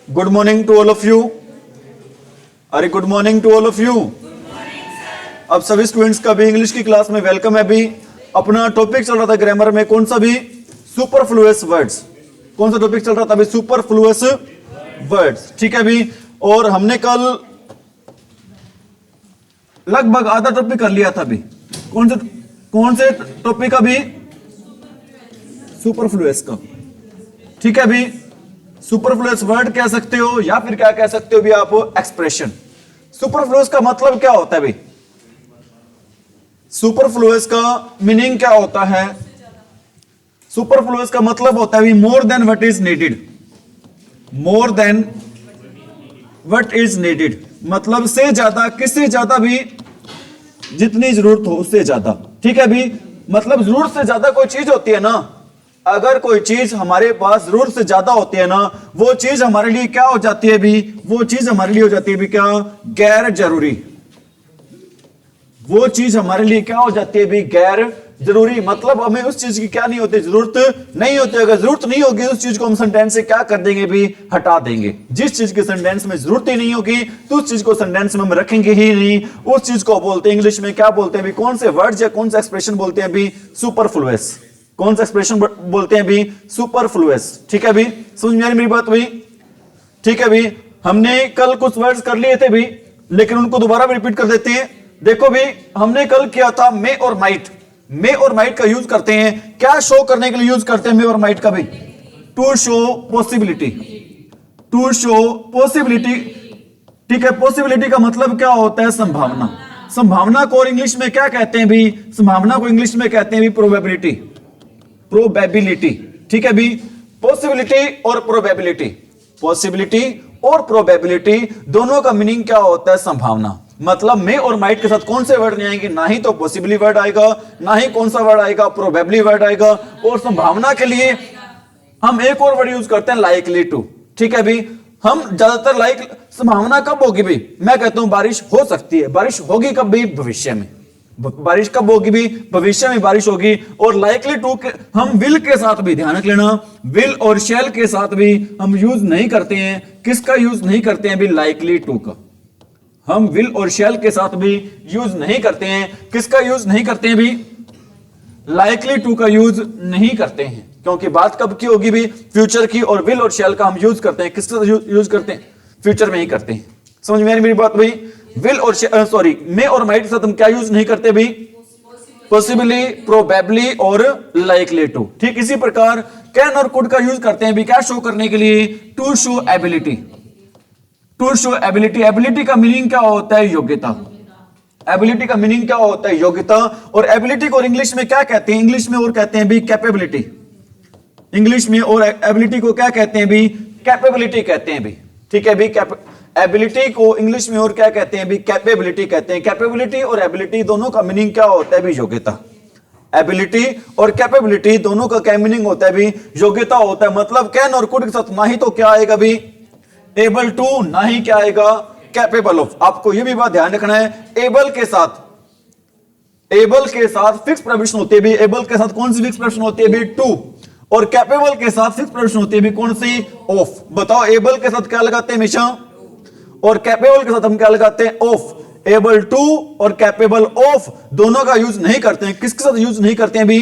Good morning to all of you. अरे good morning to all of you. अब सभी students का भी इंग्लिश की क्लास में वेलकम है। भी अपना टॉपिक चल रहा था ग्रामर में, कौन सा भी, सुपरफ्लुअस वर्ड्स। कौन सा टॉपिक चल रहा था अभी? सुपरफ्लुअस वर्ड्स, ठीक है भी। और हमने कल लगभग आधा टॉपिक कर लिया था भी। कौन से टॉपिक का भी? सुपरफ्लुअस का, ठीक है भी। सुपरफ्लुअस वर्ड कह सकते हो या फिर क्या कह सकते हो भी आप? एक्सप्रेशन। सुपरफ्लुअस का मतलब क्या होता है भी? सुपरफ्लुअस का मीनिंग क्या होता है? सुपरफ्लुअस का मतलब होता है भी more than what is needed. More than what is needed मतलब से ज्यादा, किससे ज्यादा भी, जितनी जरूरत हो उससे ज्यादा, ठीक है भी। मतलब जरूरत से ज्यादा कोई चीज होती है ना, अगर कोई चीज हमारे पास जरूरत से ज्यादा होती है ना, वो चीज हमारे लिए क्या हो जाती है भी? वो चीज हमारे लिए हो जाती है भी क्या? गैर जरूरी। वो चीज हमारे लिए क्या हो जाती है भी? गैर जरूरी। मतलब हमें उस चीज की क्या नहीं होती? जरूरत नहीं होती। अगर जरूरत नहीं होगी उस चीज को हम सेंटेंस से क्या कर देंगे भी? हटा देंगे। जिस चीज के सेंटेंस में जरूरत ही नहीं होगी तो उस चीज को सेंटेंस में हम रखेंगे ही नहीं। उस चीज को बोलते हैं इंग्लिश में क्या बोलते हैं भी? कौन से वर्ड्स या कौन सा एक्सप्रेशन बोलते हैं भी? सुपरफ्लुअस। कौन सा एक्सप्रेशन बोलते हैं भी? सुपरफ्लुअस, ठीक है भी। समझ में आ रही मेरी बात भी? ठीक है भी। हमने कल कुछ वर्ड्स कर लिए थे भी, लेकिन उनको दोबारा भी रिपीट कर देते हैं। देखो भी, हमने कल किया था मे और माइट। मे और माइट का यूज करते हैं क्या शो करने के लिए यूज करते हैं मे और माइट का भी? To show possibility. To show possibility, ठीक है। पॉसिबिलिटी का मतलब क्या होता है? संभावना। संभावना को इंग्लिश में क्या कहते हैं भी? संभावना को इंग्लिश में कहते हैं भी प्रोबेबिलिटी। प्रोबेबिलिटी, ठीक है भी। पॉसिबिलिटी और प्रोबेबिलिटी, पॉसिबिलिटी और प्रोबेबिलिटी दोनों का मीनिंग क्या होता है? संभावना। मतलब मे और माइट के साथ कौन से वर्ड नहीं आएंगे? ना ही तो पॉसिबली वर्ड आएगा, ना ही कौन सा वर्ड आएगा? प्रोबेबली वर्ड आएगा। और संभावना के लिए हम एक और वर्ड यूज करते हैं, लाइकली टू, ठीक है भी। हम ज्यादातर संभावना कब होगी भी? मैं कहता हूं बारिश हो सकती है। बारिश होगी कब भी? भविष्य में। बारिश कब होगी भी? भविष्य में बारिश होगी। और लाइकली टू हम विल के साथ भी, ध्यान रख लेना, विल और शैल के साथ भी हम यूज नहीं करते हैं। किसका यूज नहीं करते हैं भी? लाइकली टू का। हम विल और शैल के साथ भी यूज नहीं करते हैं। किसका यूज नहीं करते हैं भी? लाइकली टू का यूज नहीं करते हैं, क्योंकि बात कब की होगी भी? फ्यूचर की। और विल और शैल का हम यूज करते हैं, किसका यूज करते हैं? फ्यूचर में ही करते हैं। समझ में आ रही मेरी बात भाई? विल और सॉरी मे और माइट के साथ हम क्या यूज नहीं करते भी? पॉसिबली, प्रोबेबली और लाइकली टू। ठीक इसी प्रकार कैन और कुड का यूज करते हैं भी क्या शो करने के लिए? To show ability. To show ability. Ability का मीनिंग क्या होता है? योग्यता। एबिलिटी का मीनिंग क्या होता है? योग्यता। और एबिलिटी को इंग्लिश में क्या कहते हैं? इंग्लिश में और कहते हैं भी कैपेबिलिटी। इंग्लिश में और एबिलिटी को क्या कहते हैं भी? कैपेबिलिटी कहते हैं भी, ठीक है भी। एबिलिटी को इंग्लिश में और क्या कहते हैं भी? कैपेबिलिटी कहते हैं। कैपेबिलिटी और एबिलिटी दोनों का मीनिंग क्या होता है भी? योग्यता। एबिलिटी और कैपेबिलिटी दोनों का क्या मीनिंग होता है भी? योग्यता होता है। मतलब कैन और कुड के साथ ना ही तो क्या आएगा भी? एबल टू, ना ही क्या आएगा? Capable of. आपको यह भी बात ध्यान रखना है, एबल के साथ फिक्स प्रीपोजिशन होती है भी। एबल के साथ कौन सी फिक्स प्रीपोजिशन होती है भी? टू। और कैपेबल के साथ फिक्स प्रीपोजिशन होती है भी कौन सी? ऑफ। बताओ एबल के साथ क्या लगाते हैं हमेशा, और कैपेबल के साथ हम क्या लगाते हैं? ऑफ। एबल टू और कैपेबल ऑफ दोनों का यूज नहीं करते हैं। किसके साथ यूज नहीं करते हैं भी?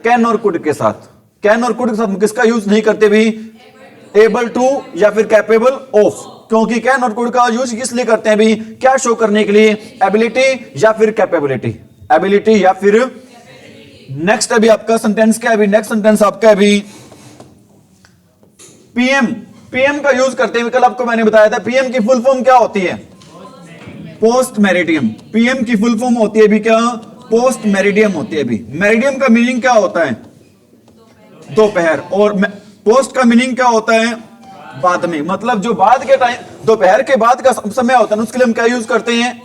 कैन और कुड के साथ। कैन और कुड के साथ हम किसका यूज नहीं करते भी? एबल टू या फिर कैपेबल ऑफ। क्योंकि कैन और कुड का यूज किस लिए करते हैं भी? क्या शो करने के लिए? एबिलिटी या फिर कैपेबिलिटी। एबिलिटी या फिर। नेक्स्ट अभी आपका सेंटेंस क्या है भी? नेक्स्ट सेंटेंस आपका है भी पीएम। पीएम का यूज करते हैं, कल आपको मैंने बताया था। पीएम की फुल फॉर्म क्या होती है? Post meridiem. पीएम की फुल फॉर्म होती है भी क्या? पोस्ट मेरिडियम होती है भी। मेरिडियम का मीनिंग क्या होता है? दोपहर। और पोस्ट का मीनिंग क्या होता है? बाद में। मतलब जो बाद के टाइम, दोपहर के बाद का समय होता है, उसके लिए हम क्या यूज करते हैं?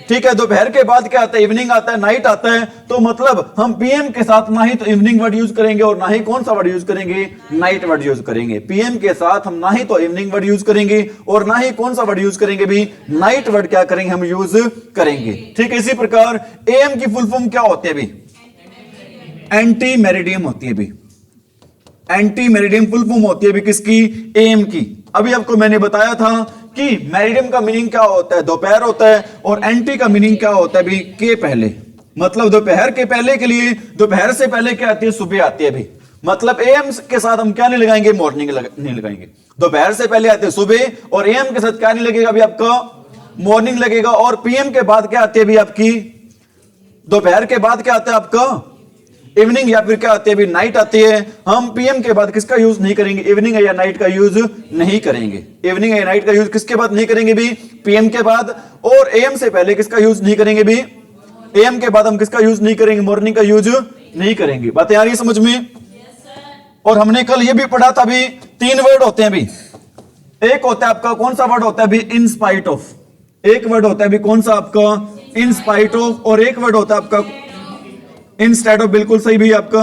ठीक है, दोपहर के बाद क्या आता है? इवनिंग आता है, नाइट आता है। तो मतलब हम पीएम के साथ ना ही तो इवनिंग वर्ड यूज करेंगे और ना ही कौन सा वर्ड यूज करेंगे? नाइट वर्ड यूज करेंगे। पीएम के साथ हम ना ही तो इवनिंग वर्ड यूज करेंगे और ना ही कौन सा वर्ड यूज करेंगे भी? नाइट वर्ड क्या करेंगे? हम यूज करेंगे। ठीक है, इसी प्रकार एएम की फुल फॉर्म क्या होती है भी? एंटी मेरिडियम होती है भी। एंटी मेरिडियम फुल फॉर्म होती है भी किसकी? एएम की। अभी आपको मैंने बताया था कि मेरिडियम का मीनिंग क्या होता है, दोपहर होता है, और एंटी का मीनिंग क्या होता है भी, के पहले। मतलब दोपहर के पहले के लिए, दोपहर से पहले क्या आती है, सुबह आती है भी। मतलब एएम के साथ हम क्या नहीं लगाएंगे, मॉर्निंग नहीं लगाएंगे। दोपहर से पहले आते हैं सुबह, और एएम के साथ क्या नहीं लगेगा अभी आपका, मॉर्निंग लगेगा। और पीएम के बाद क्या आती है अभी आपकी, दोपहर के बाद क्या आता है आपका, इवनिंग, या फिर क्या आती है अभी, नाइट आती है। हम पीएम के बाद किसका यूज नहीं करेंगे, इवनिंग या नाइट का यूज नहीं करेंगे। इवनिंग या नाइट का यूज किसके बाद नहीं करेंगे भी, पीएम के बाद। और एएम से पहले किसका यूज नहीं करेंगे भी, एएम के बाद हम किसका यूज नहीं करेंगे, मॉर्निंग का यूज नहीं करेंगे। बातें आ रही समझ में। और हमने कल ये भी पढ़ा था भी, 3 वर्ड होते हैं भी। एक होता है आपका, कौन सा वर्ड होता है भी, इन स्पाइट ऑफ। एक वर्ड होता है भी कौन सा आपका, इन स्पाइट ऑफ। और एक वर्ड होता है आपका इंस्टेड ऑफ, बिल्कुल सही भी आपका।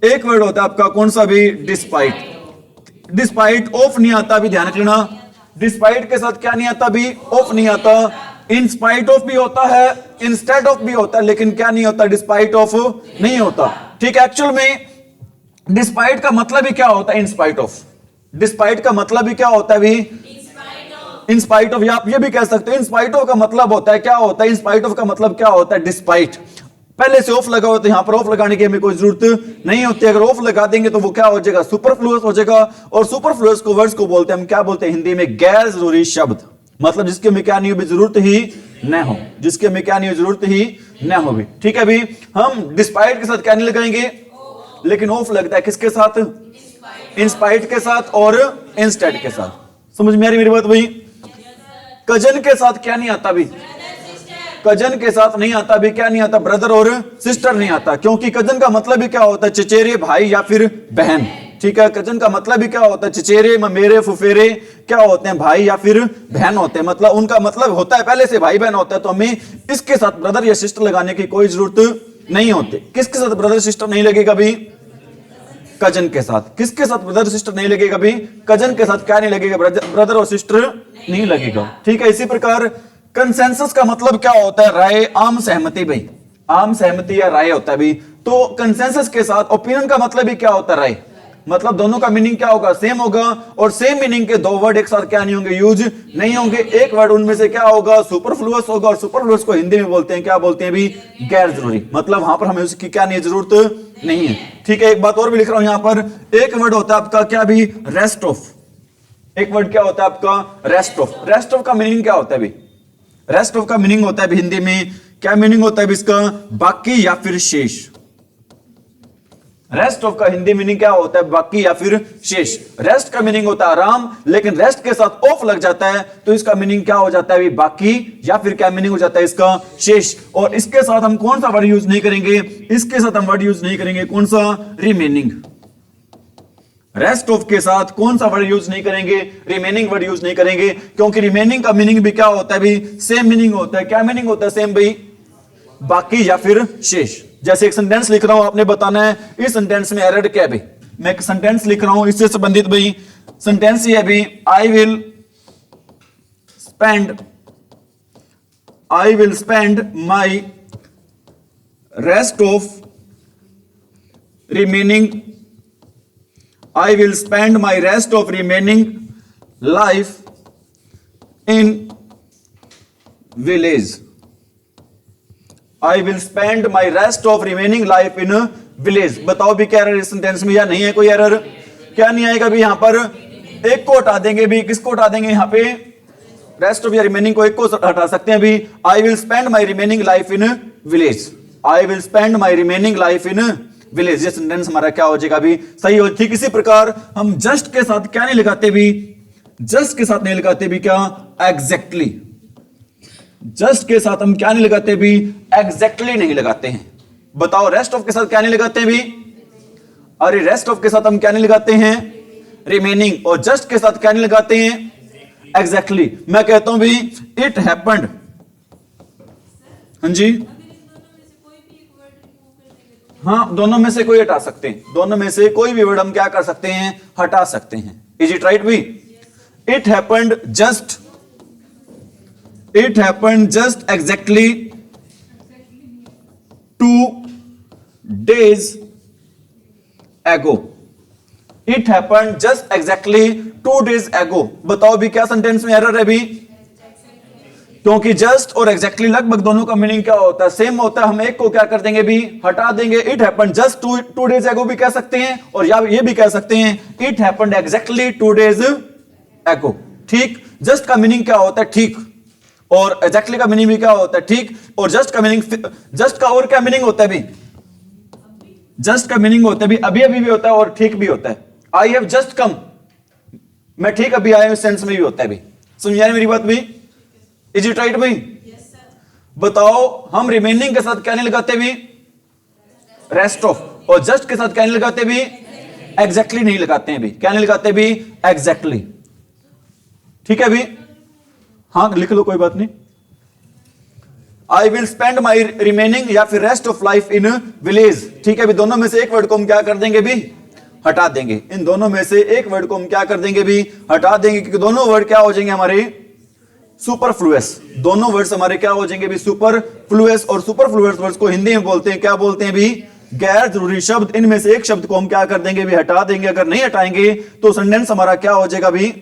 एक वर्ड होता है आपका कौन सा भी, डिस्पाइट। डिस्पाइट ऑफ नहीं आता भी, ध्यान रखना। डिस्पाइट के साथ क्या नहीं आता भी, ऑफ नहीं आता। इन स्पाइट ऑफ भी होता है, इंस्टेड ऑफ भी होता है, लेकिन क्या नहीं होता, डिस्पाइट ऑफ नहीं होता। ठीक है, एक्चुअल में डिस्पाइट का मतलब ही क्या होता है, इन स्पाइट ऑफ। डिस्पाइट का मतलब ही क्या होता है भी, इन स्पाइट ऑफ। या आप ये भी कह सकते हो, इन स्पाइट ऑफ का मतलब होता है, क्या होता है, इन स्पाइट ऑफ का मतलब क्या होता है, डिस्पाइट। पहले से ऑफ लगा हो तो यहां पर ऑफ लगाने की हमें कोई जरूरत नहीं होती। अगर ऑफ लगा देंगे तो वो क्या हो जाएगा, सुपरफ्लुअस हो जाएगा। और सुपरफ्लुअस को वर्ड्स को बोलते हैं, हम क्या बोलते हैं हिंदी में, गैर जरूरी शब्द। मतलब जिसके हमें क्या नहीं हो, जरूरत ही न हो, जिसके हमें क्या नहीं हो, जरूरत ही न हो भी। ठीक है भी, हम डिस्पाइट के साथ क्या नहीं लगाएंगे, लेकिन ऑफ लगता है किसके साथ, इंस्पाइट के साथ और इंस्टेड के साथ। समझ में आ रही मेरी बात भाई। कजन के साथ क्या नहीं आता भी, कजन के साथ नहीं आता भी, क्या नहीं आता, ब्रदर और सिस्टर नहीं आता। क्योंकि कजन का मतलब भी क्या होता है, चचेरे भाई या फिर बहन। ठीक है, कजन का मतलब भी क्या होता है, चचेरे, ममेरे, फुफेरे क्या होते हैं, भाई या फिर बहन होते हैं। मतलब उनका मतलब होता है पहले से भाई बहन होता है। तो हमें इसके साथ ब्रदर या सिस्टर लगाने की कोई जरूरत नहीं होती। किसके साथ ब्रदर सिस्टर नहीं लगेगा भी, कजन के साथ। किसके साथ ब्रदर सिस्टर नहीं लगेगा भी, कजन के साथ क्या नहीं लगेगा, ब्रदर और सिस्टर नहीं लगेगा। ठीक है, इसी प्रकार कंसेंसस का मतलब क्या होता है, राय, आम सहमति भाई। आम सहमति या राय होता है भी। तो कंसेंसस के साथ ओपिनियन का मतलब भी क्या होता है, राय। मतलब दोनों का मीनिंग क्या होगा, सेम होगा। और सेम मीनिंग के 2 वर्ड एक साथ क्या नहीं होंगे, यूज नहीं होंगे। एक वर्ड उनमें से क्या होगा, सुपरफ्लुअस होगा। और सुपरफ्लुअस को हिंदी में बोलते हैं, क्या बोलते हैं भी, गैर जरूरी। मतलब वहां पर हमें उसकी क्या नहीं, जरूरत नहीं है। ठीक है, एक बात और भी लिख रहा हूं यहां पर। एक वर्ड होता है आपका क्या भी, रेस्ट ऑफ। एक वर्ड क्या होता है आपका, रेस्ट ऑफ। रेस्ट ऑफ का मीनिंग क्या होता है भी, रेस्ट ऑफ का मीनिंग होता है हिंदी में, क्या मीनिंग होता है इसका, बाकी या फिर शेष। रेस्ट ऑफ का हिंदी मीनिंग क्या होता है, बाकी या फिर शेष। रेस्ट का मीनिंग होता है आराम, लेकिन रेस्ट के साथ ऑफ लग जाता है तो इसका मीनिंग क्या हो जाता है, बाकी या फिर क्या मीनिंग हो जाता है इसका, शेष। और इसके साथ हम कौन सा वर्ड यूज नहीं करेंगे, इसके साथ हम वर्ड यूज नहीं करेंगे, कौन सा, रिमेनिंग। रेस्ट ऑफ के साथ कौन सा वर्ड यूज नहीं करेंगे, रिमेनिंग वर्ड यूज नहीं करेंगे। क्योंकि रिमेनिंग का मीनिंग भी क्या होता है भी, सेम मीनिंग होता है। क्या मीनिंग होता है, सेम भाई, बाकी या फिर शेष। जैसे एक सेंटेंस लिख रहा हूं, आपने बताना है इस सेंटेंस में एरर क्या है भाई। मैं एक सेंटेंस लिख रहा हूं, इससे संबंधित भाई सेंटेंस ये है भाई, I will spend my rest of remaining, I will spend my rest of remaining life in village. I will spend my rest of remaining life in village. बताओ भी क्या एरर इस सेंटेंस में, या नहीं है कोई एरर, क्या नहीं आएगा भी। यहां पर एक को हटा देंगे भी, किसको हटा देंगे यहां पे, रेस्ट ऑफ या रिमेनिंग को एक को हटा सकते हैं भी। I will spend my remaining life in village. I will spend my remaining life in village. ये सेंटेंस हमारा क्या हो जाएगा भी, सही हो। ठीक इसी प्रकार हम जस्ट के साथ क्या नहीं लगाते भी, जस्ट के साथ नहीं लगाते भी क्या, एग्जैक्टली। जस्ट के साथ हम क्या नहीं लगाते भी, एग्जैक्टली नहीं लगाते हैं। बताओ रेस्ट ऑफ के साथ क्या नहीं लगाते भी, अरे रेस्ट ऑफ के साथ हम क्या नहीं लगाते हैं, रिमेनिंग। और जस्ट के साथ क्या नहीं लगाते हैं, एग्जैक्टली। मैं कहता हूं भी इट हैपेंड, हाँ जी, हाँ, दोनों में से कोई हटा सकते हैं। दोनों में से कोई भी वर्ड हम क्या कर सकते हैं, हटा सकते हैं। इज इट राइट भी, it happened just exactly 2 days ago. It happened just exactly 2 days ago। बताओ भी क्या सेंटेंस में एरर है भी, क्योंकि जस्ट और एग्जैक्टली लगभग दोनों का मीनिंग क्या होता है, सेम होता है। हम एक को क्या कर देंगे भी, हटा देंगे। It happened just 2 days ago भी कह सकते हैं, और या ये भी कह सकते हैं it happened exactly 2 days ago। ठीक, जस्ट का मीनिंग क्या होता है, ठीक, और एग्जैक्टली का मीनिंग भी क्या होता है, ठीक, और जस्ट का मीनिंग, जस्ट का और क्या मीनिंग होता है भी, जस्ट का मीनिंग होता है भी अभी अभी भी होता है और ठीक भी होता है। आई हैव जस्ट कम, मैं ठीक अभी आया हूं, सेंस में भी होता है भी। समझ आए मेरी बात भी, इज इट राइट भाई? बताओ हम रिमेनिंग के साथ क्या नहीं लगाते भी, रेस्ट ऑफ, और जस्ट के साथ क्या नहीं लगाते भी, एग्जैक्टली नहीं लगाते हैं भी, क्या नहीं लगाते भी, एग्जैक्टली। ठीक है भी, हाँ लिख लो कोई बात नहीं। I will spend my remaining या फिर rest of life in village. ठीक है भी, दोनों में से एक वर्ड को हम क्या कर देंगे भी, हटा देंगे। इन दोनों में से एक वर्ड को हम क्या कर देंगे भी, हटा देंगे, क्योंकि दोनों वर्ड क्या हो जाएंगे हमारे, सुपरफ्लुअस। दोनों वर्ड्स हमारे क्या हो जाएंगे भी, सुपरफ्लुअस। और सुपरफ्लुअस वर्ड्स को हिंदी में बोलते हैं, क्या बोलते हैं भी, गैर जरूरी शब्द। इनमें से एक शब्द को हम क्या कर देंगे भी, हटा देंगे। अगर नहीं हटाएंगे तो सेंटेंस हमारा क्या हो जाएगा भी,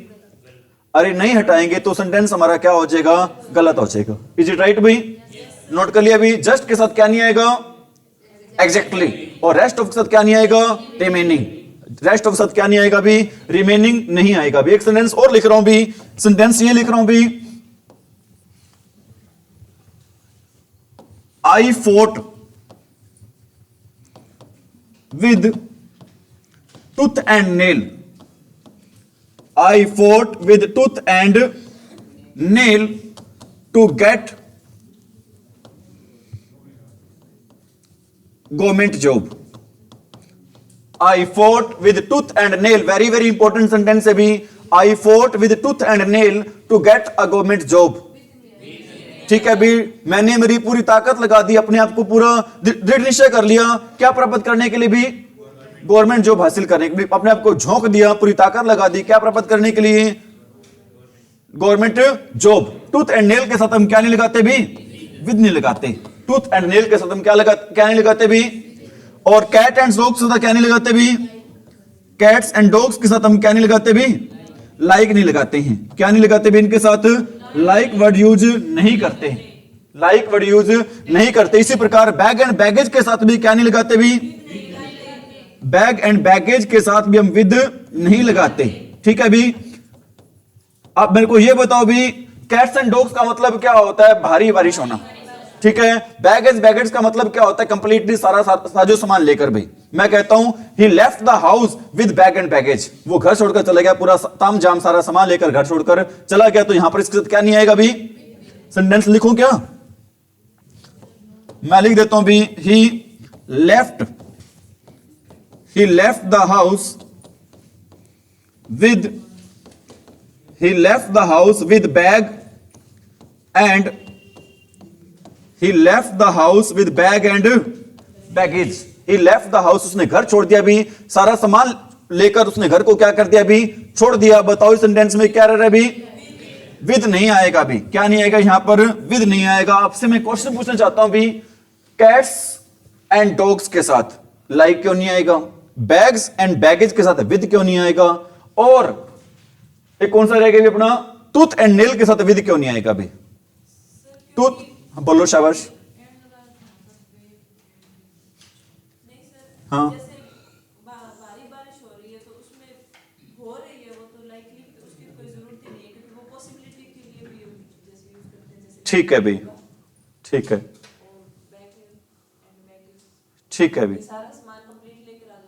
अरे नहीं हटाएंगे तो सेंटेंस हमारा क्या हो जाएगा, गलत हो जाएगा। इज इट राइट भाई? नोट कर लिया भी, जस्ट के साथ क्या नहीं आएगा, एग्जैक्टली, और रेस्ट ऑफ के साथ क्या नहीं आएगा, रिमेनिंग। रेस्ट ऑफ के साथ क्या नहीं आएगा भी, रिमेनिंग नहीं आएगा भी। एक सेंटेंस और लिख रहा हूं भी, सेंटेंस ये लिख रहा हूं भी, I fought with tooth and nail. I fought with tooth and nail to get government job। I fought with tooth and nail, very very important sentence है भी। I fought with tooth and nail to get a government job। ठीक है भी, मैंने मेरी पूरी ताकत लगा दी, अपने आप को पूरा दृढ़ निश्चय कर लिया, क्या प्राप्त करने के लिए भी, गवर्नमेंट जॉब हासिल करने के लिए। अपने आप को झोंक दिया, पूरी ताकत लगा दी, क्या प्राप्त करने के लिए, government job. Tooth and nail के साथ हम क्या नहीं लगाते भी, विद नहीं लगाते। टूथ एंड नेल के साथ हम क्या नहीं लगाते भी, और कैट एंड डॉग्स के साथ क्या नहीं लगाते भी, कैट्स एंड डॉग्स के साथ हम क्या नहीं लगाते भी, लाइक नहीं लगाते हैं। क्या नहीं लगाते भी, इनके साथ लाइक वर्ड यूज नहीं करते, लाइक वर्ड यूज नहीं करते। इसी प्रकार बैग एंड बैगेज के साथ भी क्या नहीं लगाते भी, बैग एंड बैगेज के साथ भी हम विद नहीं लगाते। ठीक है भी, आप मेरे को ये बताओ भी, कैट्स एंड डॉग्स का मतलब क्या होता है, भारी बारिश होना। ठीक है, बैगेज बैगेज का मतलब क्या होता है, कंप्लीटली सारा साजो सामान लेकर। भाई मैं कहता हूं he left the house with bag and baggage, वो घर छोड़कर चला गया, पूरा ताम जाम सारा सामान लेकर घर छोड़कर चला गया। तो यहां पर इसके साथ क्या नहीं आएगा भी, सेंटेंस लिखूं क्या, मैं लिख देता हूं भी, he left the house with bag and he left the house with bag and baggage। he left the house, उसने घर छोड़ दिया भी, सारा सामान लेकर उसने घर को क्या कर दिया भी, छोड़ दिया। बताओ इस सेंटेंस में क्या रह रहा है भी, विद नहीं आएगा भी, क्या नहीं आएगा यहां पर, विद नहीं आएगा। आपसे मैं क्वेश्चन पूछना चाहता हूं भी, कैट्स एंड डॉग्स के साथ लाइक क्यों नहीं आएगा, बैग्स एंड बैगेज के साथ विद क्यों नहीं आएगा, और एक कौन सा रहेगा भी अपना, टूथ एंड नेल के साथ विद क्यों नहीं आएगा भी, टूथ, बोलो शाबाश। हाँ भारी बारिश हो रही है तो उसमें हो रही है, वो तो लाइकली उसकी कोई जरूरत ही नहीं है, क्योंकि वो पॉसिबिलिटी के लिए भी जैसे यूज करते हैं, जैसे ठीक है भी, ठीक है, ठीक है भी, सारा सामान कंप्लीट लेकर आ जाओ।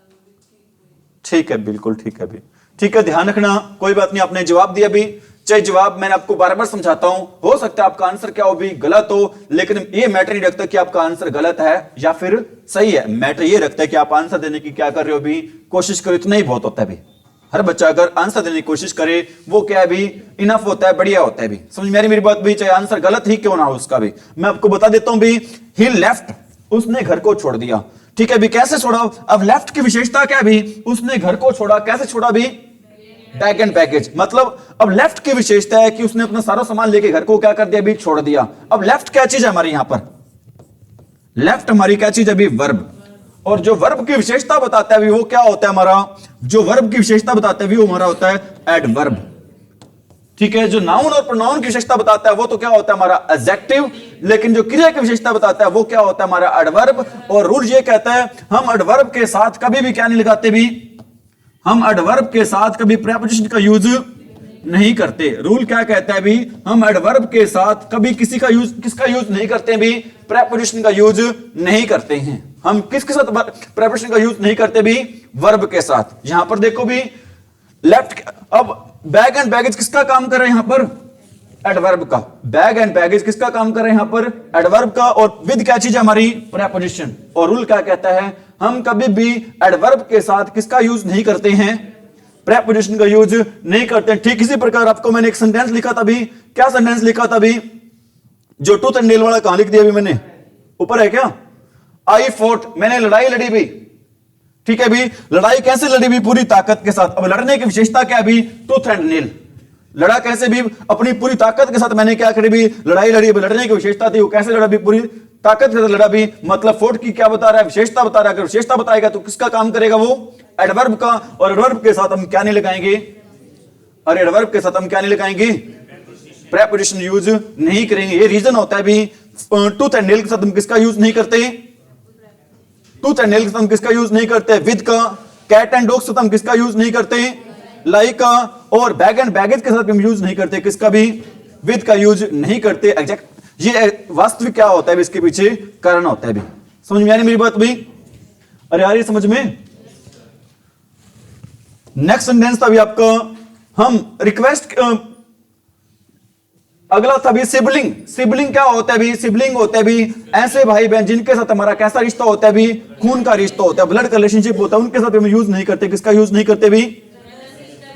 ठीक है, बिल्कुल ठीक है भी, ठीक है। ध्यान रखना, कोई बात नहीं, आपने जवाब दिया भी, चाहे जवाब मैंने आपको बार बार समझाता हूं, हो सकता है आपका आंसर क्या हो भी, गलत हो, लेकिन ये मैटर नहीं रखता कि आपका आंसर गलत है या फिर सही है। मैटर ये रखता है कि आप आंसर देने की क्या कर रहे हो भी, कोशिश करो, इतना ही बहुत होता है भी। हर बच्चा अगर आंसर देने की कोशिश करे वो क्या है भी, इनफ होता है, बढ़िया होता है भी। समझ में आ रही मेरी बात भी, चाहे आंसर गलत ही क्यों ना हो उसका भी। मैं आपको बता देता हूं भी, ही लेफ्ट, उसने घर को छोड़ दिया। ठीक है भी, कैसे छोड़ा, अब लेफ्ट की विशेषता क्या भी, उसने घर को छोड़ा, कैसे छोड़ा भी, बैग एंड बैगेज। मतलब अब लेफ्ट की विशेषता है कि उसने अपना सारा सामान लेके घर को क्या कर दिया भी, छोड़ दिया। अब लेफ्ट क्या चीज है हमारी, यहां पर लेफ्ट हमारी क्या चीज है भी, वर्ब। और जो वर्ब की विशेषता बताता है भी वो क्या होता है हमारा, जो वर्ब की विशेषता बताता है भी वो हमारा होता है एडवर्ब। ठीक है, जो नाउन और प्रोनाउन की विशेषता बताता है वो तो क्या होता है हमारा एडजेक्टिव, लेकिन जो क्रिया की विशेषता बताता है वो क्या होता है हमारा एडवर्ब। और रूल ये कहता है हम एडवर्ब के साथ कभी भी क्या नहीं लगाते भी, हम एडवर्ब के साथ कभी प्रेपोजिशन का यूज नहीं करते। रूल क्या कहता है भी, हम एडवर्ब के साथ कभी किसका यूज नहीं करते भी, प्रेपोजिशन का यूज नहीं करते हैं। हम किसके साथ प्रेपोजिशन का यूज नहीं करते भी, वर्ब के साथ। यहां पर देखो भी लेफ्ट, अब बैग एंड बैगेज किसका काम कर रहे हैं यहां पर, एडवर्ब का। बैग एंड बैगेज किसका काम कर रहे हैं यहां पर, एडवर्ब का। और विद क्या चीज है हमारी, प्रेपोजिशन। और रूल क्या कहता है, हम कभी भी एडवर्ब के साथ किसका यूज नहीं करते हैं, प्रेपोजिशन का यूज नहीं करते हैं। ठीक इसी प्रकार आपको मैंने एक सेंटेंस लिखा था भी, क्या सेंटेंस लिखा था भी, जो टूथ एंड नेल वाला कहां लिख दिया भी मैंने, ऊपर है क्या, आई फोर्ट, मैंने लड़ाई लड़ी भी। ठीक है भी, लड़ाई कैसे लड़ी भी, पूरी ताकत के साथ। अब लड़ने की विशेषता क्या भी, टूथ एंड नेल, लड़ा कैसे भी, अपनी पूरी ताकत के साथ मैंने क्या करी भी, लड़ाई लड़ी। लड़ने की विशेषता थी, वो कैसे लड़ा भी, पूरी ताकत के साथ लड़ा भी। मतलब फोर्ट की क्या बता रहा है, विशेषता बता रहा है। अगर विशेषता बताएगा तो किसका काम करेगा वो, एडवर्ब का। और एडवर्ब के साथ हम क्या नहीं लगाएंगे, और एडवर्ब के साथ हम क्या नहीं लगाएंगे, प्रेपोजिशन यूज नहीं करेंगे। ये रीजन होता है भी, टूथ एंड नेल के साथ हम किसका यूज नहीं करते, टूथ एंड नेल के साथ हम किसका यूज नहीं करते, विद का। कैट एंड डॉग के साथ हम किसका यूज नहीं करते, लाइक का। और बैग एंड बैगेज के साथ हम यूज नहीं करते किसका भी, विद का यूज नहीं करते। एग्जैक्ट, ये वास्तविक क्या होता है इसके पीछे कारण होता है भी। समझ में आ रही मेरी बात भी, अरे आ रही समझ में। नेक्स्ट सेंटेंस था भी आपका, हम रिक्वेस्ट, अगला था भी सिबलिंग। सिबलिंग क्या होता है भी, सिबलिंग होता है भी ऐसे भाई बहन जिनके साथ हमारा कैसा रिश्ता होता है भी, खून का रिश्ता होता है, ब्लड का रिलेशनशिप होता है, उनके साथ हम यूज नहीं करते। किसका यूज नहीं करते भी,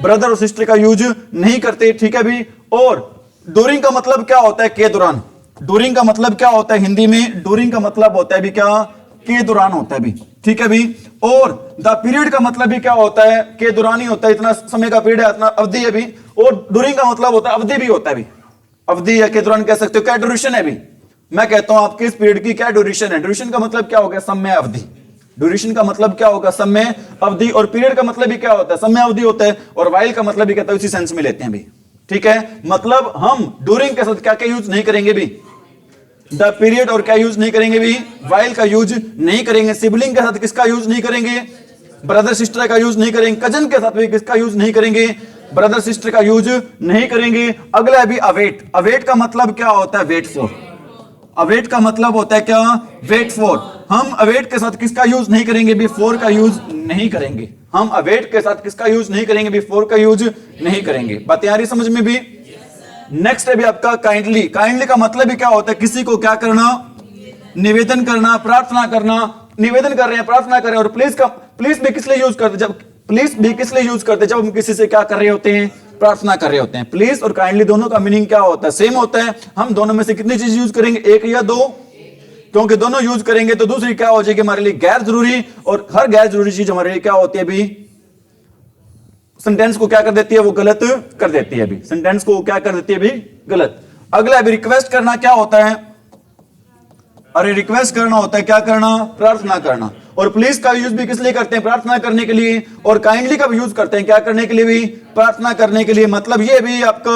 ब्रदर और सिस्टर का यूज नहीं करते। ठीक है भी। और डूरिंग का मतलब क्या होता है, के दौरान। डूरिंग का मतलब क्या होता है हिंदी में, डूरिंग का मतलब होता है भी क्या, के दौरान होता है भी। ठीक है भी। और द पीरियड का मतलब भी क्या होता है, के दौरान ही होता है, इतना समय का पीरियड है, इतना अवधि है भी। और डूरिंग का मतलब होता है अवधि भी होता है भी, अवधि या के दौरान कह सकते हो। क्या ड्यूरेशन है भी, मैं कहता हूं आपके इस पीरियड की क्या ड्यूरेशन है। ड्यूरेशन का मतलब क्या होगा, समय अवधि। ड्यूरेशन का मतलब क्या होगा, समय अवधि। और पीरियड का मतलब भी क्या होता है, समय अवधि होता है। और वाइल का मतलब भी कहता है, उसी सेंस में लेते हैं भी। ठीक है, मतलब हम ड्यूरिंग के साथ क्या क्या यूज नहीं करेंगे भी, द पीरियड। और क्या यूज नहीं करेंगे भी, वाइल का यूज नहीं करेंगे। सिबलिंग के साथ किसका यूज नहीं करेंगे, ब्रदर सिस्टर का यूज नहीं करेंगे। कजन के साथ भी किसका यूज नहीं करेंगे, ब्रदर सिस्टर का यूज नहीं करेंगे। अगला है भी अवेट। अवेट का मतलब क्या होता है, वेट फॉर। अवेट का मतलब होता है क्या, वेट फॉर। हम अवेट के साथ किसका यूज नहीं करेंगे भी, फोर का यूज नहीं करेंगे। हम अवेट के साथ किसका यूज नहीं करेंगे भी, फोर का यूज नहीं करेंगे। बातें आ रही समझ में भी। नेक्स्ट है भी आपका काइंडली। काइंडली का मतलब भी क्या होता है, किसी को क्या करना, निवेदन करना, प्रार्थना करना। निवेदन कर रहे हैं, प्रार्थना कर रहे हैं। और प्लीज का, प्लीज भी किस लिए यूज करते, जब प्लीज भी किस लिए यूज करते, जब हम किसी से क्या कर रहे होते हैं, प्रार्थना कर रहे होते हैं। प्लीज और काइंडली दोनों का मीनिंग क्या होता है, सेम होता है। हम दोनों में से कितनी चीज यूज करेंगे, एक या दो, क्योंकि दोनों यूज करेंगे तो दूसरी क्या हो जाएगी हमारे लिए, गैर जरूरी। और हर गैर जरूरी चीज हमारे लिए क्या होती है भी, सेंटेंस को क्या कर देती है, वो गलत कर देती है भी। सेंटेंस को क्या कर देती है भी, गलत। अगला अभी रिक्वेस्ट करना क्या होता है, अरे रिक्वेस्ट करना होता है क्या करना, प्रार्थना करना। और प्लीज का यूज भी किस लिए करते हैं, प्रार्थना करने के लिए। और काइंडली का भी यूज करते हैं क्या करने के लिए भी, प्रार्थना करने के लिए। मतलब ये भी आपका,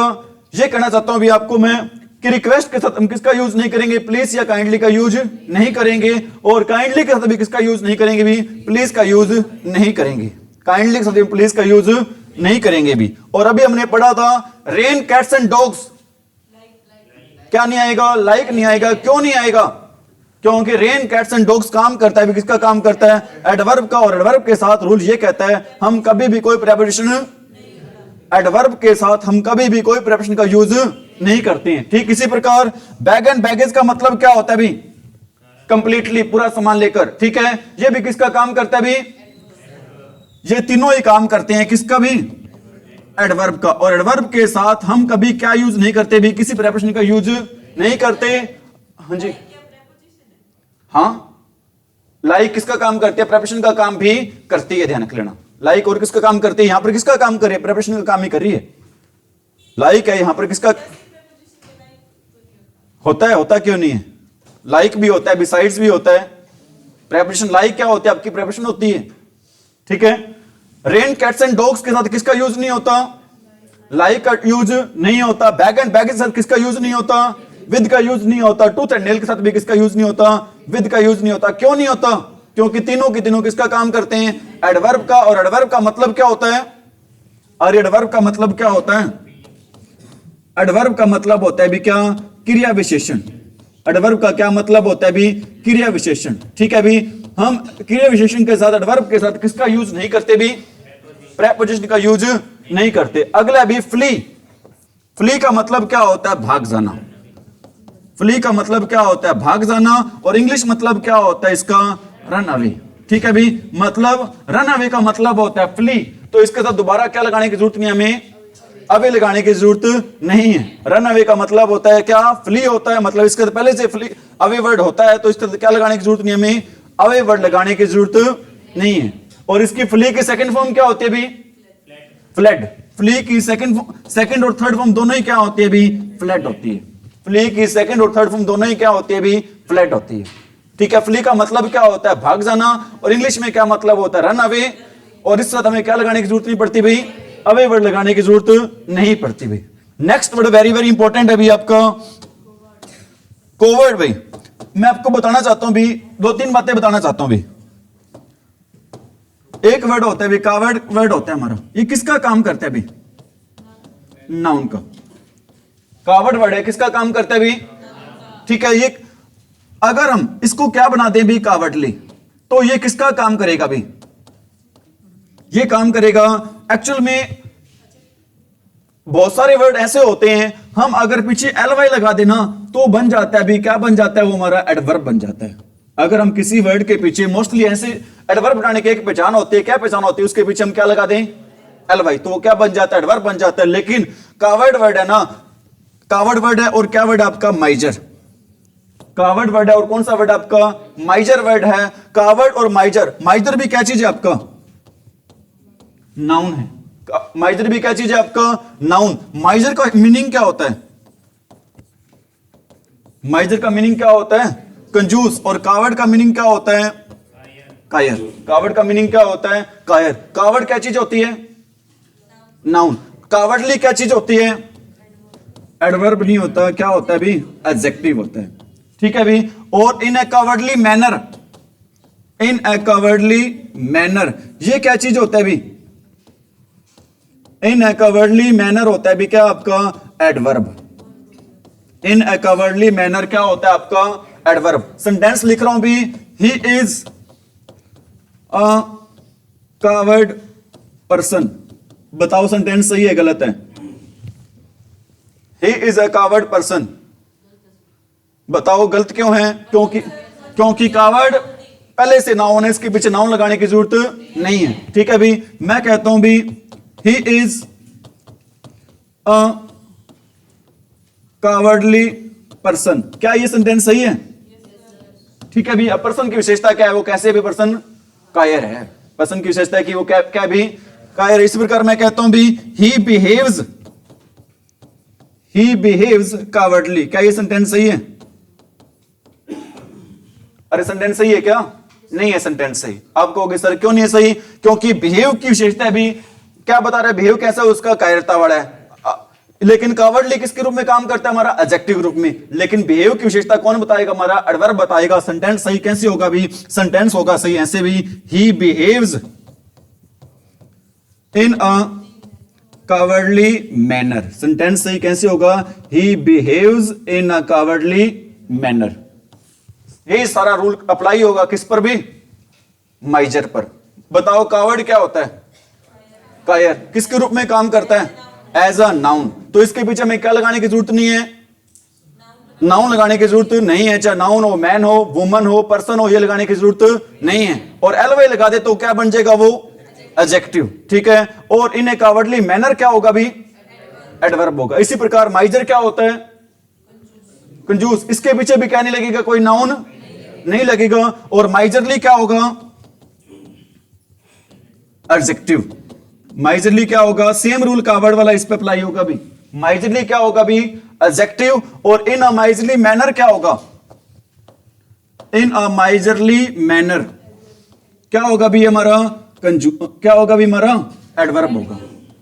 ये कहना चाहता हूं भी आपको मैं कि रिक्वेस्ट के साथ हम किसका यूज नहीं करेंगे, प्लीज या काइंडली का यूज नहीं करेंगे। और काइंडली के साथ भी किसका यूज नहीं करेंगे भी, प्लीज का यूज नहीं करेंगे। काइंडली के साथ प्लीज का यूज नहीं करेंगे भी। और अभी हमने पढ़ा था रेन कैट्स एंड डॉग्स, क्या नहीं आएगा, लाइक नहीं आएगा। क्यों नहीं आएगा, क्योंकि रेन कैट्स एंड डॉग्स काम करता है भी, किसका काम करता है, एडवर्ब का। और एडवर्ब के साथ रूल ये कहता है हम कभी भी कोई प्रेपोजिशन, एडवर्ब के साथ हम कभी भी कोई प्रेपोजिशन का यूज नहीं करते हैं। ठीक इसी प्रकार बैग एंड बैगेज का मतलब क्या होता है भी, कंप्लीटली, पूरा सामान लेकर। ठीक है, ये भी किसका काम करता है भी, ये तीनों ही काम करते हैं किसका भी, एडवर्ब का। और एडवर्ब के साथ हम कभी क्या यूज नहीं करते भी, किसी प्रेपोजिशन का यूज नहीं करते। हाँ जी, हाँ, लाइक किसका काम करती है, प्रेपोजिशन का काम भी करती है, ध्यान रख लेना। लाइक और किसका काम करती है, यहां पर किसका काम करे, प्रेपोजिशन का काम ही कर रही है। लाइक है, यहां पर किसका होता है, होता क्यों नहीं है, लाइक भी होता है, बिसाइड्स भी होता है। प्रेपोजिशन लाइक क्या होती है? आपकी प्रेपोजिशन होती है, ठीक है। रेन, कैट्स एंड डॉग्स के साथ किसका यूज नहीं होता? लाइक का यूज नहीं होता। बैग एंड बैग के साथ किसका यूज नहीं होता? विद का यूज नहीं होता। टूथ एंड नेल के साथ भी किसका यूज नहीं होता? विद का यूज नहीं होता। क्यों नहीं होता? क्योंकि तीनों के तीनों किसका काम करते हैं? एडवर्ब का। और एडवर्ब का मतलब क्या होता है? और एडवर्ब का मतलब क्या होता है? एडवर्ब का मतलब होता है भी क्या? क्रिया विशेषण। एडवर्ब का क्या मतलब होता है भी? क्रिया विशेषण, ठीक है भी। हम क्रिया विशेषण के साथ एडवर्ब के साथ किसका यूज नहीं करते भी? प्रेपोजिशन का यूज नहीं करते। अगला भी फ्ली। फ्ली का मतलब क्या होता है? भाग जाना। फ्ली का मतलब क्या होता है? भाग जाना। और इंग्लिश मतलब क्या होता है इसका? रन अवे, ठीक है भी। मतलब रन अवे का मतलब होता है फ्ली, तो इसके साथ दोबारा क्या लगाने की जरूरत नहीं, हमें अवे लगाने की जरूरत नहीं है। रन अवे का मतलब होता है क्या? फ्ली होता है, मतलब इसके पहले से फ्ली अवे वर्ड होता है, तो इसके क्या लगाने की जरूरत नहीं, हमें अवे वर्ड लगाने की जरूरत नहीं है। और इसकी फ्ली की सेकंड फॉर्म क्या होती है भी? फ्लेड। फ्ली की सेकंड और थर्ड फॉर्म दोनों ही क्या होती है भी? फ्लेड होती है। फ्ली की सेकंड और थर्ड फॉर्म दोनों ही क्या होती है भी? फ्लेड होती है, ठीक है। फ्ली का मतलब क्या होता है? भाग जाना। और इंग्लिश में क्या मतलब होता है? Run away. और इस साथ हमें क्या लगाने की जरूरत नहीं पड़ती भाई? अवे वर्ड लगाने की जरूरत नहीं पड़ती भाई। Next word very very important है भाई आपका कोवर्ड। भाई मैं आपको बताना चाहता हूं भी, दो तीन बातें बताना चाहता हूं भी। एक वर्ड होता है भी, कावर्ड वर्ड होता है हमारा, ये किसका काम करता है भी? नाउन का। कावर्ड वर्ड है, किसका काम करता है भी? ठीक है। ये अगर हम इसको क्या बना दें भी? कावर्डली, तो ये किसका काम करेगा भी? ये काम करेगा एक्चुअल में बहुत सारे वर्ड ऐसे होते हैं, हम अगर पीछे एलवाई लगा देना तो बन जाता है भी, क्या बन जाता है? वो हमारा एडवर्ब बन जाता है। अगर हम किसी वर्ड के पीछे मोस्टली ऐसे एडवर्ब बनाने की एक पहचान होती है, क्या पहचान होती है? उसके पीछे हम क्या लगा दें? एलवाई, तो वो क्या बन जाता है? एडवर्ब बन जाता है। लेकिन कावर्ड वर्ड है ना, कावर्ड वर्ड है, और क्या वर्ड है आपका? माइजर। कावर्ड वर्ड है और कौन सा वर्ड आपका? माइजर वर्ड है। कावर्ड और माइजर, माइजर भी क्या चीज है आपका? नाउन है। माइजर भी क्या चीज है आपका? नाउन। माइजर का मीनिंग क्या होता है? माइजर का मीनिंग क्या होता है? कंजूस। और कावर्ड का मीनिंग क्या होता है? कायर। कावर्ड का मीनिंग क्या होता है? कायर। कावर्ड क्या चीज होती है? नाउन। कावर्डली क्या चीज होती है? एडवर्ब नहीं होता, क्या होता है भी? एडजेक्टिव होता है, ठीक है भी। और इन ए कावर्डली मैनर, इन ए कावर्डली मैनर, ये क्या चीज होता है भी? इन ए कावर्डली मैनर होता है भी क्या आपका? एडवर्ब। इन ए कावर्डली मैनर क्या होता है आपका? एडवर्ब। सेंटेंस लिख रहा हूं भी, he is a coward person. बताओ सेंटेंस सही है गलत है? He is a coward person, बताओ गलत क्यों है? क्योंकि कावर्ड पहले से नाउन है, इसके पीछे नाउन लगाने की जरूरत नहीं है, ठीक है भी। मैं कहता हूं भी he is a cowardly person, क्या ये सेंटेंस सही है? ठीक है भी। अब पर्सन की विशेषता क्या है? वो कैसे भी पर्सन कायर है। पर्सन की विशेषता है कि वो क्या भी कायर है। इस प्रकार मैं कहता हूं भी ही बिहेव्स कावर्डली, क्या ये सेंटेंस सही है? अरे सेंटेंस सही है क्या? नहीं है सेंटेंस सही। आप कहोगे सर क्यों नहीं है सही? क्योंकि बिहेव की विशेषता भी क्या बता रहा है? बिहेव कैसा है? उसका कायरता वाला है। लेकिन कावर्डली किसके रूप में काम करता है? हमारा एडजेक्टिव रूप में। लेकिन बिहेव की विशेषता कौन बताएगा? हमारा एडवर्ब बताएगा। सेंटेंस सही कैसे होगा भी? सेंटेंस होगा सही ऐसे भी, he behaves in a cowardly manner. Sentence सही कैसे होगा? He behaves in a cowardly manner. यही सारा रूल अप्लाई होगा किस पर भी? माइजर पर। बताओ कावर्ड क्या होता है? कायर। किसके रूप में काम करता है? As a noun. तो इसके पीछे हमें क्या लगाने की जरूरत नहीं है? नाउन लगाने की जरूरत नहीं है। चाहे नाउन हो, मैन हो, वुमन हो, पर्सन हो, ये लगाने की जरूरत नहीं है। और एलवाई लगा दे तो क्या बन जाएगा? वो एडजेक्टिव, ठीक है। और इन ए कावर्डली मैनर क्या होगा भी? एडवर्ब होगा। इसी प्रकार माइजर क्या होता है? कंजूस। इसके पीछे भी क्या नहीं लगेगा? कोई नाउन नहीं लगेगा। और माइजरली क्या होगा? एडजेक्टिव। माइजरली क्या होगा? सेम रूल कावर्ड वाला इस पे अप्लाई होगा भी। माइजरली क्या होगा भी? एडजेक्टिव। और इन अ माइजरली मैनर क्या होगा? इन अ माइजरली मैनर, क्या होगा भी हमारा क्या होगा भी हमारा एडवर्ब होगा।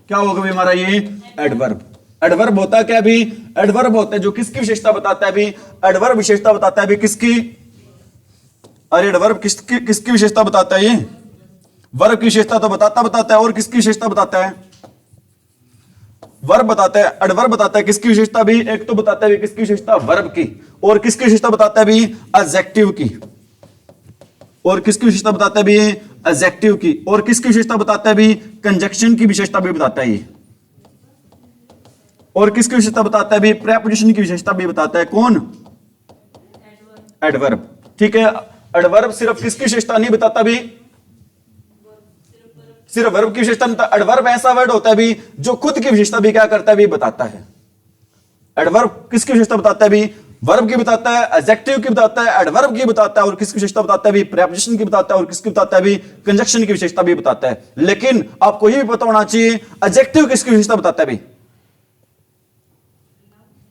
क्या होगा भी हमारा ये एडवर्ब। एडवर्ब होता क्या भी, एडवर्ब होता है जो किसकी विशेषता बताता है भी, एडवर्ब विशेषता बताता है भी किसकी, अरे एडवर्ब किसकी किसकी विशेषता बताता है, ये वर्ब की विशेषता तो बताता है, और किसकी विशेषता बताता है, वर्ब बताता है। एडवर्ब बताता है किसकी विशेषता भी, एक तो बताता है किसकी विशेषता वर्ब की, और किसकी विशेषता बताता है भी एडजेक्टिव की, और किसकी विशेषता बताता है भी एडजेक्टिव की, और किसकी विशेषता बताता है भी कंजक्शन की विशेषता भी बताता है ये, और किसकी विशेषता बताता है भी प्रेपोजिशन की विशेषता भी बताता है। कौन, एडवर्ब। ठीक है, एडवर्ब सिर्फ किसकी विशेषता नहीं बताता भी, सिर्फ वर्ब की विशेषता नहीं। एडवर्ब ऐसा वर्ड होता है भी जो खुद की विशेषता भी क्या करता है भी बताता है। एडवर्ब किसकी विशेषता बताता है भी, वर्ब की बताता है, एडजेक्टिव की बताता है, एडवर्ब की बताता है, और किसकी विशेषता बताता है भी प्रेपोजिशन की बताता है, और किसकी बताता है भी कंजक्शन की विशेषता भी बताता है। लेकिन आपको यह भी पता होना चाहिए एडजेक्टिव किसकी विशेषता बताता है भी,